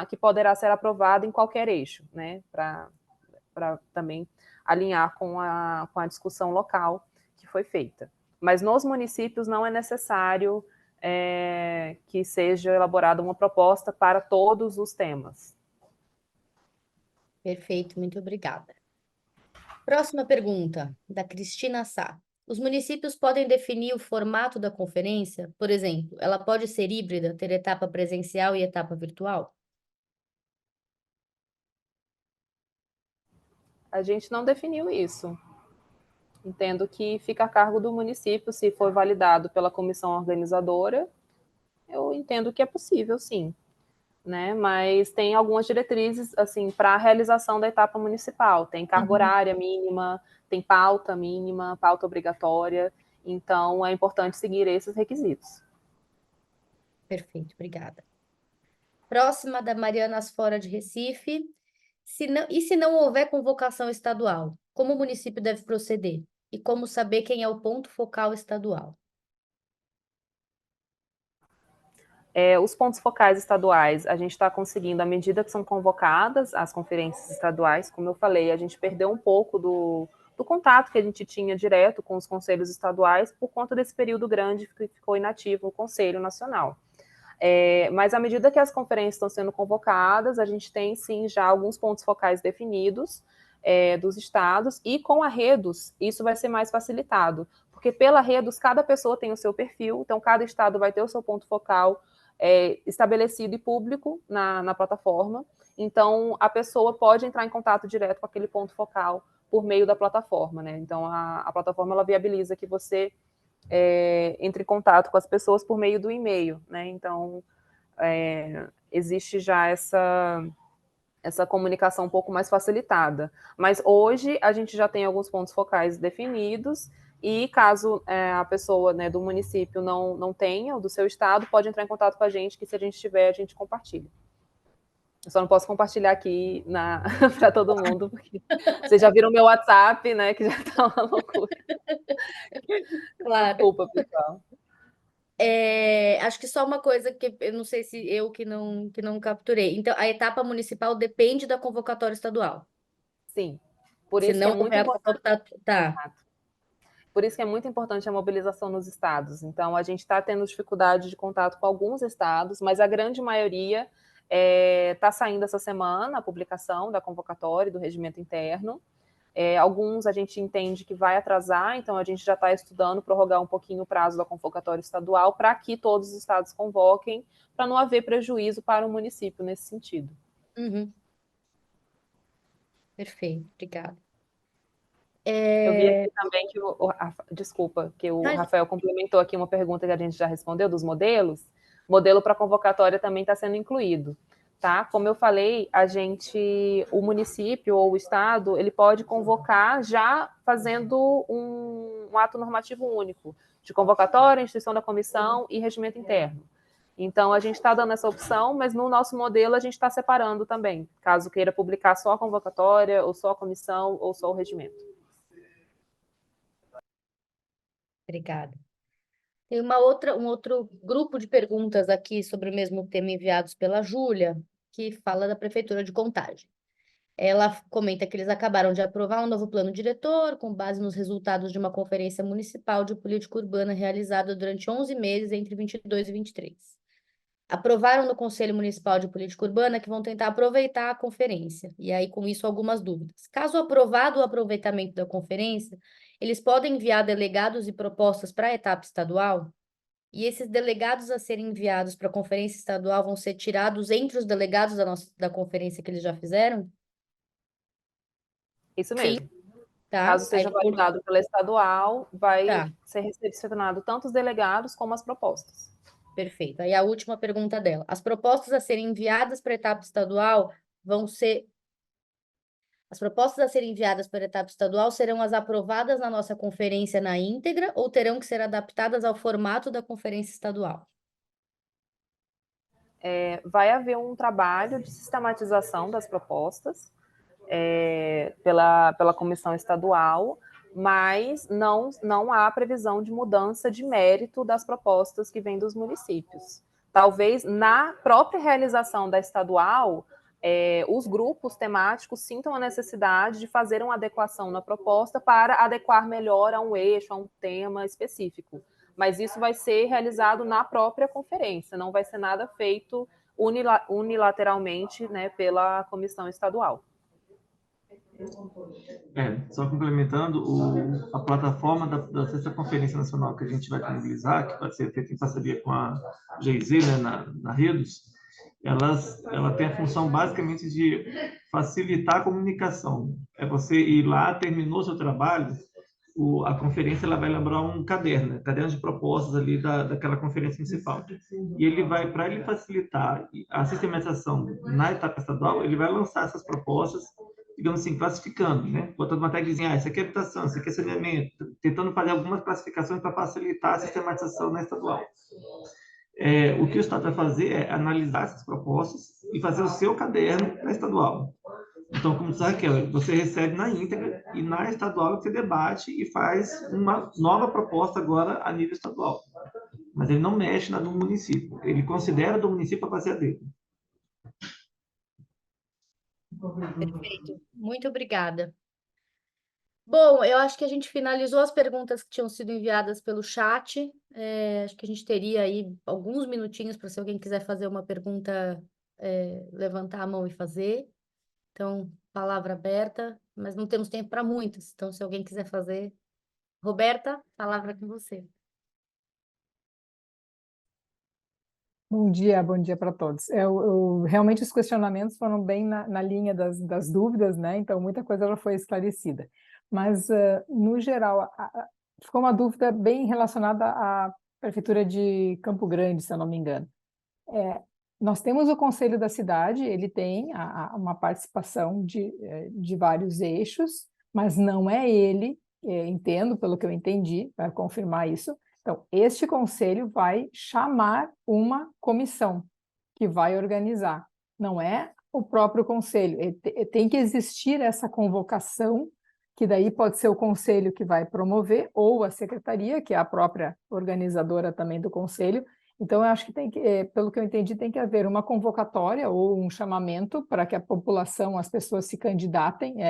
que poderá ser aprovada em qualquer eixo, né, para também alinhar com a discussão local que foi feita. Mas nos municípios não é necessário que seja elaborada uma proposta para todos os temas. Perfeito, muito obrigada. Próxima pergunta, da Cristina Sá. Os municípios podem definir o formato da conferência? Por exemplo, ela pode ser híbrida, ter etapa presencial e etapa virtual? A gente não definiu isso. Entendo que fica a cargo do município, se for validado pela comissão organizadora, eu entendo que é possível, sim. Né? Mas tem algumas diretrizes assim para a realização da etapa municipal. Tem carga horária mínima, tem pauta mínima, pauta obrigatória. Então é importante seguir esses requisitos. Perfeito, obrigada. Próxima, da Mariana Asfora de Recife. Se não houver convocação estadual, como o município deve proceder? E como saber quem é o ponto focal estadual? Os pontos focais estaduais, a gente está conseguindo, à medida que são convocadas as conferências estaduais, como eu falei, a gente perdeu um pouco do contato que a gente tinha direto com os conselhos estaduais por conta desse período grande que ficou inativo o Conselho Nacional. Mas à medida que as conferências estão sendo convocadas, a gente tem sim já alguns pontos focais definidos dos estados, e com a Redos isso vai ser mais facilitado, porque pela Redos cada pessoa tem o seu perfil, então cada estado vai ter o seu ponto focal estabelecido e público na plataforma, então a pessoa pode entrar em contato direto com aquele ponto focal por meio da plataforma, né? Então a plataforma ela viabiliza que você entre em contato com as pessoas por meio do e-mail, né? Então existe já essa comunicação um pouco mais facilitada. Mas hoje a gente já tem alguns pontos focais definidos, e caso a pessoa, né, do município não tenha, ou do seu estado, pode entrar em contato com a gente, que se a gente tiver, a gente compartilha. Eu só não posso compartilhar aqui para todo mundo, porque vocês já viram meu WhatsApp, né, que já está uma loucura. Claro. Desculpa, pessoal. Acho que só uma coisa que eu não sei se eu que não capturei. Então, a etapa municipal depende da convocatória estadual. Sim, por Se isso que é não muito houver a importante. convocatória, tá. Por isso que é muito importante a mobilização nos estados. Então, a gente está tendo dificuldade de contato com alguns estados, mas a grande maioria está saindo essa semana a publicação da convocatória e do regimento interno. Alguns a gente entende que vai atrasar, então a gente já está estudando prorrogar um pouquinho o prazo da convocatória estadual para que todos os estados convoquem, para não haver prejuízo para o município nesse sentido. Uhum. Perfeito, obrigada. Eu vi aqui também que desculpa, que o Mas- Rafael complementou aqui uma pergunta que a gente já respondeu dos modelos. Modelo para convocatória também está sendo incluído, tá? Como eu falei, o município ou o estado, ele pode convocar já fazendo um ato normativo único de convocatória, instituição da comissão e regimento interno. Então, a gente está dando essa opção, mas no nosso modelo a gente está separando também, caso queira publicar só a convocatória, ou só a comissão, ou só o regimento. Obrigada. Tem um outro grupo de perguntas aqui sobre o mesmo tema enviados pela Júlia, que fala da Prefeitura de Contagem. Ela comenta que eles acabaram de aprovar um novo plano diretor, com base nos resultados de uma conferência municipal de política urbana realizada durante 11 meses, entre 22 e 23. Aprovaram no Conselho Municipal de Política Urbana que vão tentar aproveitar a conferência, e aí com isso algumas dúvidas. Caso aprovado o aproveitamento da conferência, eles podem enviar delegados e propostas para a etapa estadual, e esses delegados a serem enviados para a conferência estadual vão ser tirados entre os delegados da conferência que eles já fizeram, Isso mesmo. tá? Caso seja validado pela estadual, vai Tá. ser recepcionado tanto os delegados como as propostas. Perfeito. Aí a última pergunta dela. As propostas a serem enviadas para a etapa estadual vão ser... As propostas a serem enviadas para a etapa estadual serão as aprovadas na nossa conferência na íntegra ou terão que ser adaptadas ao formato da conferência estadual? Vai haver um trabalho de sistematização das propostas pela comissão estadual, mas não há previsão de mudança de mérito das propostas que vêm dos municípios. Talvez na própria realização da estadual, os grupos temáticos sintam a necessidade de fazer uma adequação na proposta para adequar melhor a um eixo, a um tema específico. Mas isso vai ser realizado na própria conferência, não vai ser nada feito unilateralmente, né, pela comissão estadual. Só complementando, a plataforma da sexta Conferência Nacional que a gente vai disponibilizar, que vai ser feita em parceria com a GIZ, né, na Redos, ela tem a função basicamente de facilitar a comunicação. É você ir lá, terminou seu trabalho, a conferência ela vai elaborar um caderno, né, caderno de propostas ali daquela conferência municipal. E ele vai, para ele facilitar a sistematização na etapa estadual, ele vai lançar essas propostas, digamos assim, classificando, né? Botando uma tagzinha, isso aqui é habitação, isso aqui é saneamento, tentando fazer algumas classificações para facilitar a sistematização na estadual. O que o Estado vai fazer é analisar essas propostas e fazer o seu caderno na estadual. Então, como diz a Raquel, você recebe na íntegra e na estadual você debate e faz uma nova proposta agora a nível estadual. Mas ele não mexe na do município, ele considera do município a bacia dele. Perfeito. Muito obrigada. Bom, eu acho que a gente finalizou as perguntas que tinham sido enviadas pelo chat. Acho que a gente teria aí alguns minutinhos para se alguém quiser fazer uma pergunta, levantar a mão e fazer. Então, palavra aberta, mas não temos tempo para muitas. Então, se alguém quiser fazer. Roberta, palavra com você. Bom dia para todos. Realmente os questionamentos foram bem na linha das dúvidas, né? Então, muita coisa já foi esclarecida. Mas, no geral, ficou uma dúvida bem relacionada à Prefeitura de Campo Grande, se eu não me engano. Nós temos o Conselho da Cidade, ele tem uma participação de vários eixos, mas não é ele, entendo, pelo que eu entendi, para confirmar isso. Então, este conselho vai chamar uma comissão que vai organizar. Não é o próprio conselho. Tem que existir essa convocação, que daí pode ser o conselho que vai promover, ou a secretaria, que é a própria organizadora também do conselho. Então, eu acho que pelo que eu entendi, tem que haver uma convocatória ou um chamamento para que a população, as pessoas se candidatem.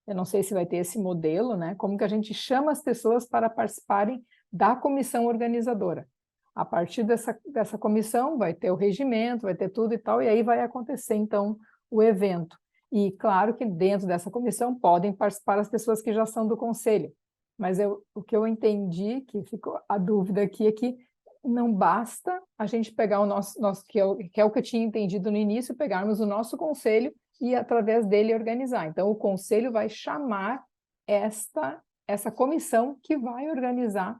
eu não sei se vai ter esse modelo, né? Como que a gente chama as pessoas para participarem da comissão organizadora. A partir dessa comissão vai ter o regimento, vai ter tudo e tal, e aí vai acontecer, então, o evento. E claro que dentro dessa comissão podem participar as pessoas que já são do conselho, mas o que eu entendi, que ficou a dúvida aqui, é que não basta a gente pegar o nosso que é o que eu tinha entendido no início, pegarmos o nosso conselho e através dele organizar. Então, o conselho vai chamar essa comissão que vai organizar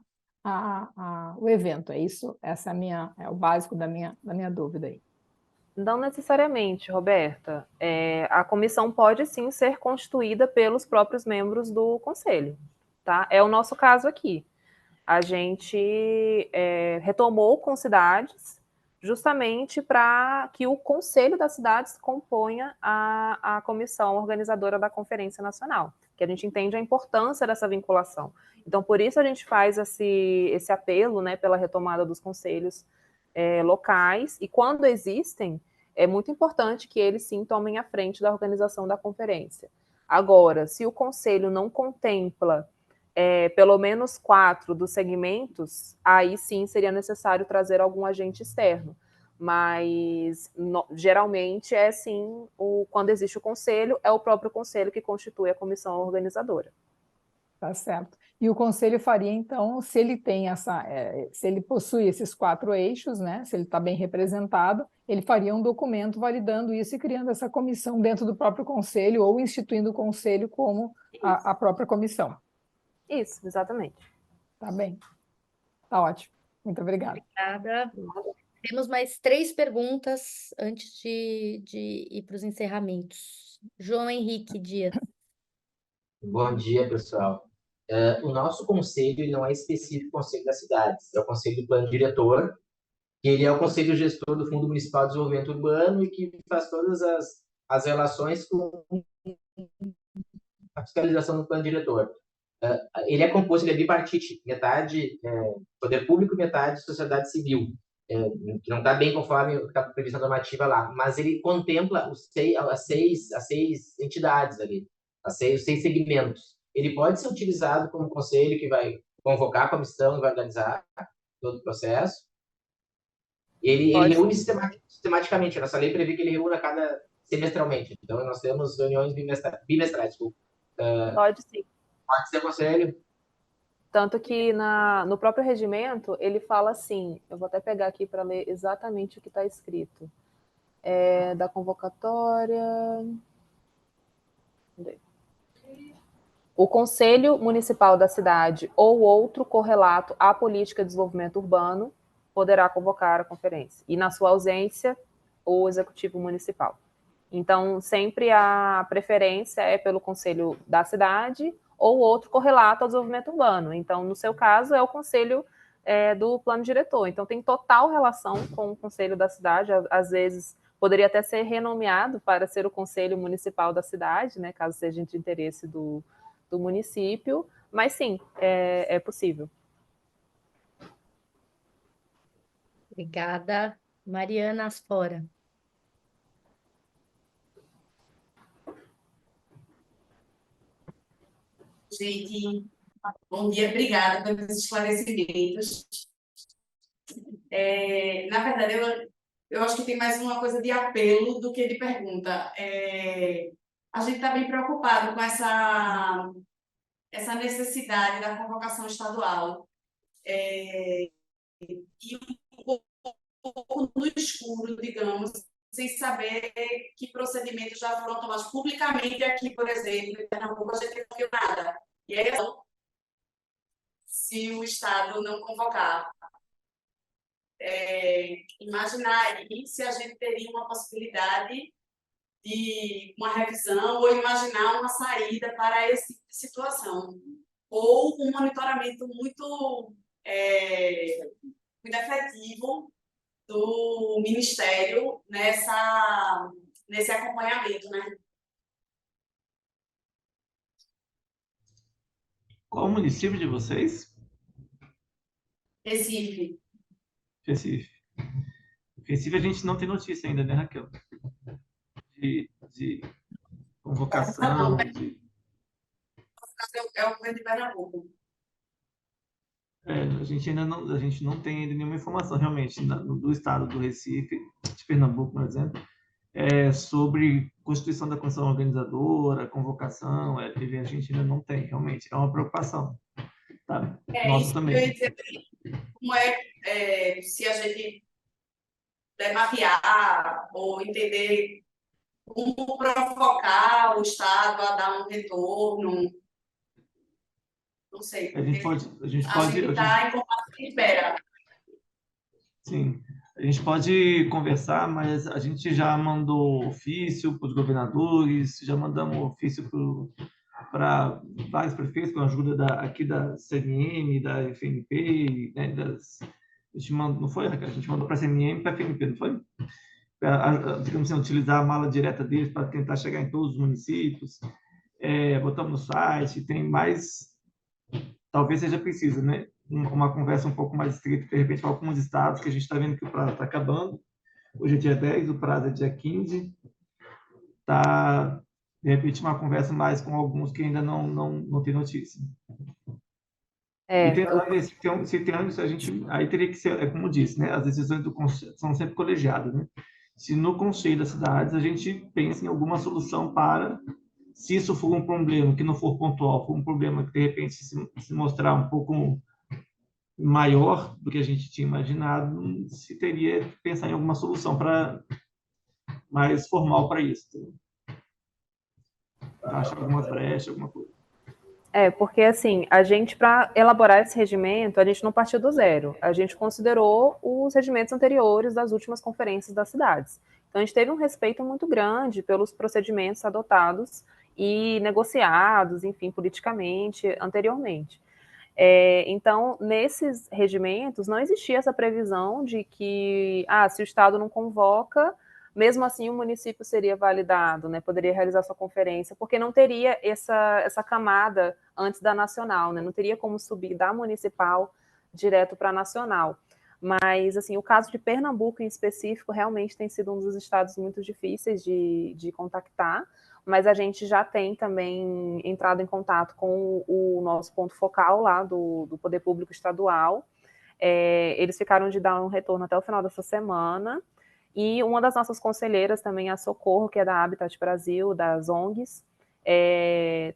o evento. É isso? Essa é o básico da minha dúvida aí. Não necessariamente, Roberta. A comissão pode sim ser constituída pelos próprios membros do conselho, tá? É o nosso caso aqui. A gente retomou com cidades justamente para que o Conselho das Cidades componha a comissão organizadora da Conferência Nacional, que a gente entende a importância dessa vinculação. Então, por isso a gente faz esse apelo, né, pela retomada dos conselhos locais, e quando existem, é muito importante que eles sim tomem a frente da organização da conferência. Agora, se o conselho não contempla pelo menos 4 dos segmentos, aí sim seria necessário trazer algum agente externo. Mas geralmente é sim, quando existe o conselho, é o próprio conselho que constitui a comissão organizadora. Tá certo. E o conselho faria, então, se ele tem se ele possui esses 4 eixos, né? Se ele está bem representado, ele faria um documento validando isso e criando essa comissão dentro do próprio conselho ou instituindo o conselho como a própria comissão. Isso, exatamente. Tá bem. Tá ótimo. Muito obrigada. Obrigada. Temos mais 3 perguntas antes de ir para os encerramentos. João Henrique Dias. Bom dia, pessoal. O nosso conselho ele não é específico conselho das cidades, é o conselho do plano diretor, que ele é o conselho gestor do Fundo Municipal de Desenvolvimento Urbano e que faz todas as relações com a fiscalização do plano diretor. Ele é composto, ele é bipartite, metade poder público, metade sociedade civil, que não está bem conforme a previsão normativa lá, mas ele contempla as seis entidades ali, os 6 segmentos. Ele pode ser utilizado como conselho que vai convocar a comissão e vai organizar todo o processo. Ele reúne sistematicamente. A nossa lei prevê que ele reúna semestralmente. Então, nós temos reuniões bimestrais. Pode sim. Pode ser conselho. Tanto que no próprio regimento, ele fala assim, eu vou até pegar aqui para ler exatamente o que está escrito. Da convocatória... O Conselho Municipal da cidade ou outro correlato à política de desenvolvimento urbano poderá convocar a conferência. E, na sua ausência, o Executivo Municipal. Então, sempre a preferência é pelo Conselho da cidade ou outro correlato ao desenvolvimento urbano. Então, no seu caso, é o Conselho do Plano Diretor. Então, tem total relação com o Conselho da cidade. Às vezes, poderia até ser renomeado para ser o Conselho Municipal da cidade, né, caso seja de interesse do município. Mas, sim, é possível. Obrigada. Mariana Asfora. Gente, bom dia, obrigada pelos esclarecimentos. Na verdade, eu acho que tem mais uma coisa de apelo do que de pergunta. A gente está bem preocupado com essa necessidade da convocação estadual. E um pouco no escuro, digamos, sem saber que procedimentos já foram tomados publicamente aqui, por exemplo, em Pernambuco, a gente não viu nada. E aí, se o Estado não convocar, imaginar aí se a gente teria uma possibilidade de uma revisão ou imaginar uma saída para essa situação. Ou um monitoramento muito efetivo do Ministério nesse acompanhamento, né? Qual o município de vocês? Recife. Recife. Recife a gente não tem notícia ainda, né, Raquel? De convocação. caso é o governo de Pernambuco. A gente não tem ainda nenhuma informação realmente do estado do Recife, de Pernambuco, por exemplo, sobre constituição da comissão organizadora, convocação, a gente ainda não tem, realmente, é uma preocupação, tá? Nossa Isso também. eu ia dizer, como se a gente mapear ou entender como provocar o Estado a dar um retorno, não sei, A gente porque pode, a gente a pode, gente está em compasso de espera. sim, a gente pode conversar, mas a gente já mandou ofício para os governadores, já mandamos ofício para vários prefeitos, com a ajuda aqui da CNM, da FNP, né, a gente mandou, não foi, Raquel? A gente mandou para a CNM e para a FNP, não foi? Digamos assim, utilizar a mala direta deles para tentar chegar em todos os municípios. Botamos no site, tem mais, talvez seja preciso, né? Uma conversa um pouco mais estrita, de repente, com alguns estados, que a gente está vendo que o prazo está acabando. Hoje é dia 10, o prazo é dia 15. Tá, de repente, uma conversa mais com alguns que ainda não tem notícia. E tentar ver se tem a gente, aí teria que ser, como eu disse, né? As decisões do conselho são sempre colegiadas, né? Se no conselho das cidades a gente pensa em alguma solução para, se isso for um problema que não for pontual, for um problema que de repente se mostrar um pouco maior do que a gente tinha imaginado, se teria que pensar em alguma solução para mais formal para isso. Achar algumas brechas, alguma coisa. Porque assim, a gente, para elaborar esse regimento, a gente não partiu do zero. A gente considerou os regimentos anteriores das últimas conferências das cidades. Então, a gente teve um respeito muito grande pelos procedimentos adotados e negociados, enfim, politicamente, anteriormente. Então, nesses regimentos, não existia essa previsão de que, se o Estado não convoca, mesmo assim o município seria validado, né, poderia realizar sua conferência, porque não teria essa camada antes da nacional, né, não teria como subir da municipal direto para a nacional. Mas, assim, o caso de Pernambuco em específico realmente tem sido um dos estados muito difíceis de contactar, mas a gente já tem também entrado em contato com o nosso ponto focal lá do Poder Público Estadual. Eles ficaram de dar um retorno até o final dessa semana, e uma das nossas conselheiras também, a Socorro, que é da Habitat Brasil, das ONGs,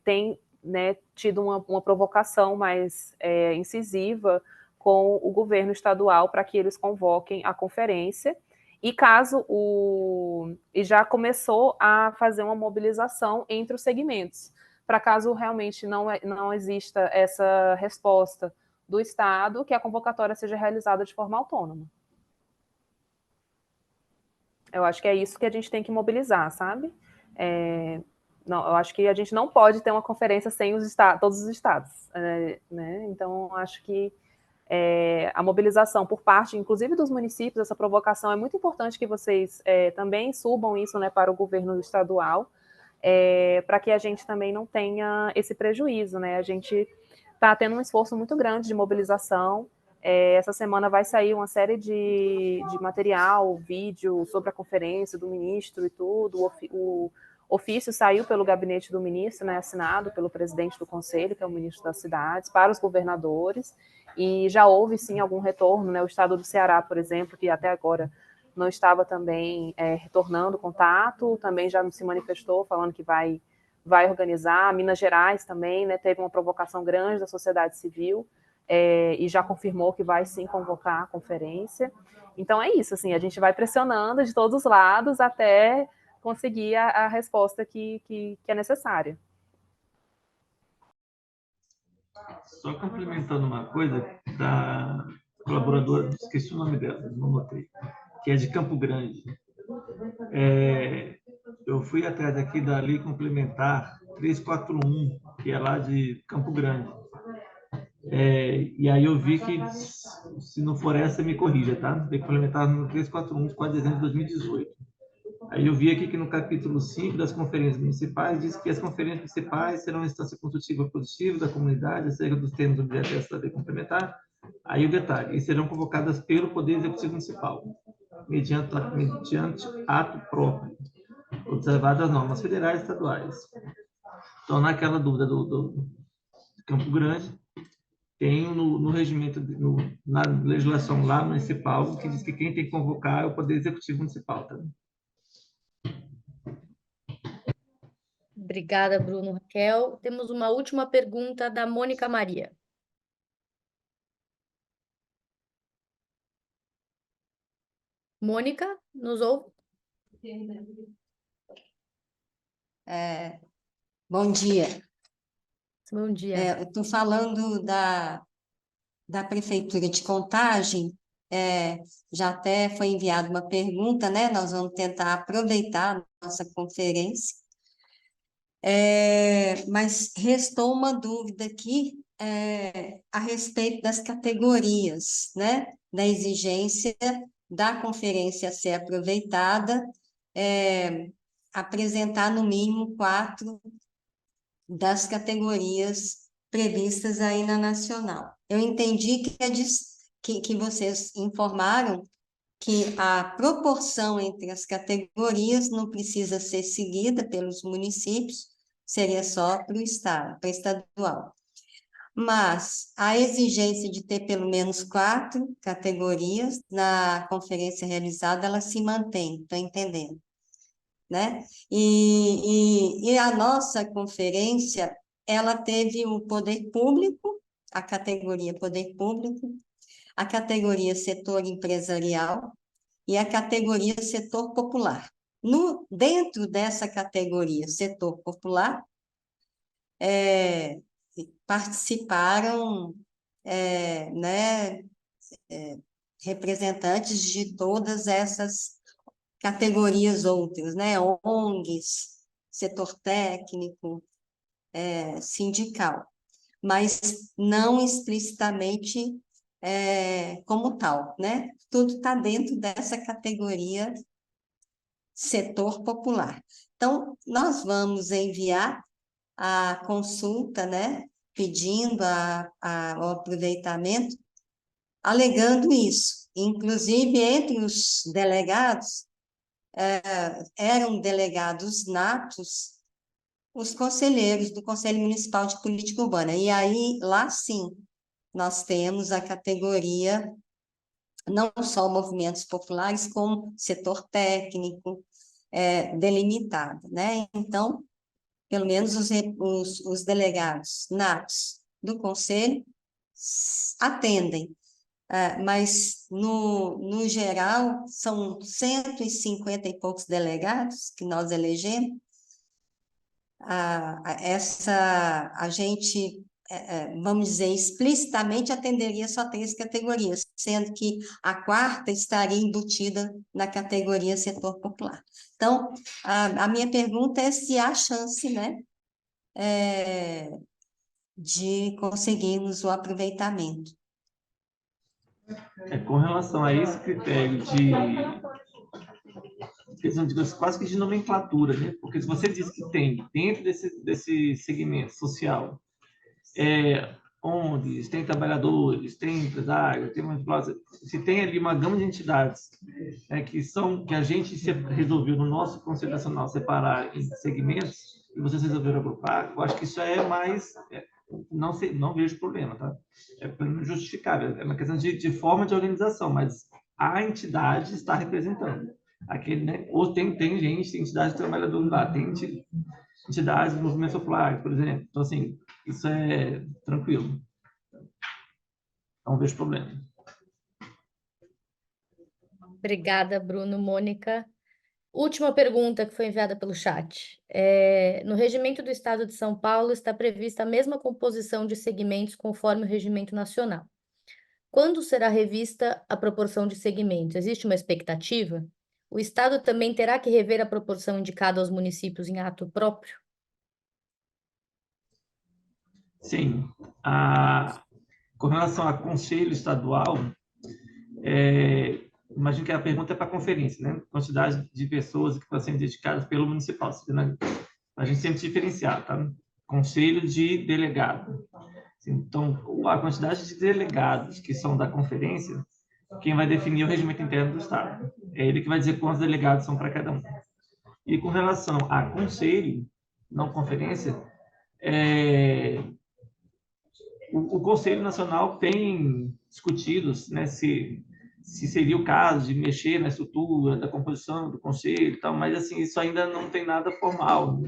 tem, né, tido uma provocação mais incisiva com o governo estadual para que eles convoquem a conferência, e já começou a fazer uma mobilização entre os segmentos, para caso realmente não exista essa resposta do Estado, que a convocatória seja realizada de forma autônoma. Eu acho que é isso que a gente tem que mobilizar, sabe? Não, eu acho que a gente não pode ter uma conferência sem todos os estados, né? Então, acho que a mobilização por parte, inclusive dos municípios, essa provocação é muito importante que vocês também subam isso, né, para o governo estadual, para que a gente também não tenha esse prejuízo, né? A gente está tendo um esforço muito grande de mobilização. Essa semana vai sair uma série de material, vídeo sobre a conferência do ministro e tudo. O ofício saiu pelo gabinete do ministro, né, assinado pelo presidente do conselho, que é o ministro das cidades, para os governadores, e já houve, sim, algum retorno, né? O estado do Ceará, por exemplo, que até agora não estava também retornando contato, também já se manifestou falando que vai organizar. Minas Gerais também, né, teve uma provocação grande da sociedade civil, e já confirmou que vai sim convocar a conferência. Então é isso, assim, a gente vai pressionando de todos os lados até conseguir a resposta que é necessária. Só complementando uma coisa da colaboradora, esqueci o nome dela, não notei, que é de Campo Grande. Eu fui atrás aqui da Lei Complementar 341, que é lá de Campo Grande. E aí eu vi que, se não for essa, me corrija, tá? Lei Complementar no 341, de 4 de dezembro de 2018. Aí eu vi aqui que no capítulo 5 das conferências municipais diz que as conferências municipais serão uma instância consultiva positiva da comunidade acerca dos termos objeto dessa lei complementar. Aí o detalhe, e serão convocadas pelo Poder Executivo Municipal, mediante ato próprio, observadas as normas federais e estaduais. Então, naquela dúvida Campo Grande, tem no regimento, na legislação lá municipal, que diz que quem tem que convocar é o Poder Executivo Municipal. Tá? Obrigada, Bruno. Raquel. Temos uma última pergunta da Mônica Maria. Mônica, nos ouve? Bom dia. Bom dia. Eu estou falando da Prefeitura de Contagem. Já até foi enviada uma pergunta, né? Nós vamos tentar aproveitar a nossa conferência. Mas restou uma dúvida aqui a respeito das categorias, né? Da exigência da conferência ser aproveitada, apresentar no mínimo 4 das categorias previstas aí na Nacional. Eu entendi que vocês informaram que a proporção entre as categorias não precisa ser seguida pelos municípios, seria só para o Estado, para estadual. Mas a exigência de ter pelo menos 4 categorias na conferência realizada, ela se mantém, estou entendendo, né? E a nossa conferência, ela teve o poder público, a categoria poder público, a categoria setor empresarial e a categoria setor popular. Dentro dessa categoria setor popular, participaram né, representantes de todas essas categorias outras, né? ONGs, setor técnico, sindical, mas não explicitamente como tal, né? Tudo está dentro dessa categoria setor popular. Então, nós vamos enviar a consulta, né? Pedindo o aproveitamento, alegando isso. Inclusive, entre os delegados, eram delegados natos os conselheiros do Conselho Municipal de Política Urbana. E aí, lá sim, nós temos a categoria, não só movimentos populares, como setor técnico delimitado, né? Então, pelo menos os delegados natos do Conselho atendem. Mas, no geral, são 150 e poucos delegados que nós elegemos. A gente, vamos dizer, explicitamente atenderia só 3 categorias, sendo que a 4ª estaria embutida na categoria setor popular. Então, a minha pergunta é se há chance, né, de conseguirmos o aproveitamento. Com relação a esse critério de quase que de nomenclatura, né? Porque se você diz que tem dentro desse segmento social ONGs, tem trabalhadores, tem empresários, se tem ali uma gama de entidades que a gente resolveu no nosso Conselho Nacional separar em segmentos e vocês resolveram agrupar, eu acho que isso é mais não vejo problema, tá? É justificável, é uma questão de forma de organização, mas a entidade está representando aquele, né? Ou tem gente, tem entidade de trabalhadores lá, tem entidades do movimento popular, por exemplo. Então, assim, isso é tranquilo. Não vejo problema. Obrigada, Bruno. Mônica. Última pergunta que foi enviada pelo chat. No Regimento do Estado de São Paulo está prevista a mesma composição de segmentos conforme o Regimento Nacional. Quando será revista a proporção de segmentos? Existe uma expectativa? O Estado também terá que rever a proporção indicada aos municípios em ato próprio? Sim. Com relação ao Conselho Estadual, imagino que a pergunta é para a conferência, né? Quantidade de pessoas que estão sendo dedicadas pelo municipal. A gente sempre diferenciar, tá? Conselho de delegado. Então, a quantidade de delegados que são da conferência, quem vai definir é o regimento interno do Estado. É ele que vai dizer quantos delegados são para cada um. E com relação a conselho, não conferência, o Conselho Nacional tem discutido, né, se seria o caso de mexer na estrutura da composição do conselho e tal, mas assim, isso ainda não tem nada formal.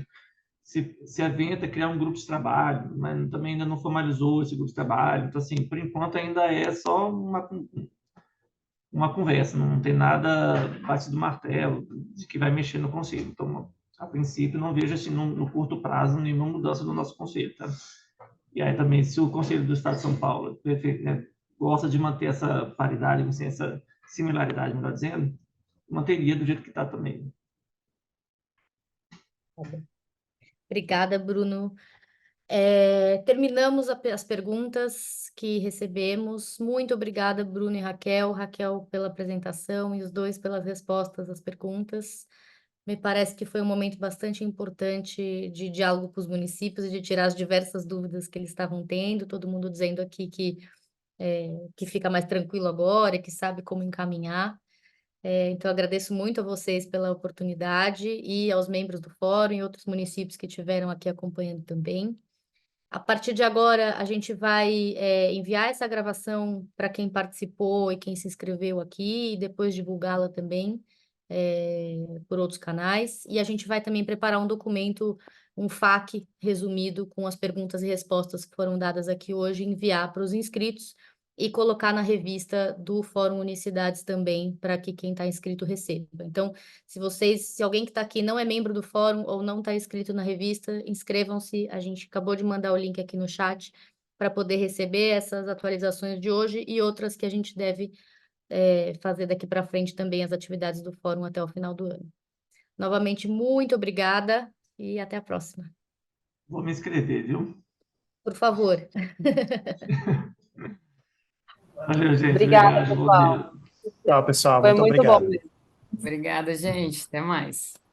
Se aventa criar um grupo de trabalho, mas também ainda não formalizou esse grupo de trabalho. Então, assim, por enquanto ainda é só uma conversa, não tem nada batido do martelo de que vai mexer no conselho. Então, a princípio, não vejo assim, no curto prazo nenhuma mudança no nosso conselho. Tá? E aí também, se o Conselho do Estado de São Paulo, né, gosta de manter essa paridade, assim, essa similaridade, melhor dizendo, manteria do jeito que está também. Obrigada, Bruno. Terminamos as perguntas que recebemos. Muito obrigada, Bruno e Raquel. Raquel pela apresentação e os dois pelas respostas às perguntas. Me parece que foi um momento bastante importante de diálogo com os municípios e de tirar as diversas dúvidas que eles estavam tendo. Todo mundo dizendo aqui que fica mais tranquilo agora, que sabe como encaminhar. Então, agradeço muito a vocês pela oportunidade e aos membros do fórum e outros municípios que estiveram aqui acompanhando também. A partir de agora, a gente vai enviar essa gravação para quem participou e quem se inscreveu aqui, e depois divulgá-la também por outros canais. E a gente vai também preparar um documento, um FAQ resumido com as perguntas e respostas que foram dadas aqui hoje, enviar para os inscritos e colocar na revista do Fórum Unicidades também, para que quem está inscrito receba. Então, se alguém que está aqui não é membro do fórum ou não está inscrito na revista, inscrevam-se. A gente acabou de mandar o link aqui no chat para poder receber essas atualizações de hoje e outras que a gente deve fazer daqui para frente também as atividades do fórum até o final do ano. Novamente, muito obrigada e até a próxima. Vou me inscrever, viu? Por favor. Valeu, gente. Obrigada, Obrigado. Bom pessoal. dia. Tchau, pessoal. Foi Muito muito bom obrigado. mesmo. Obrigada, gente. Até mais.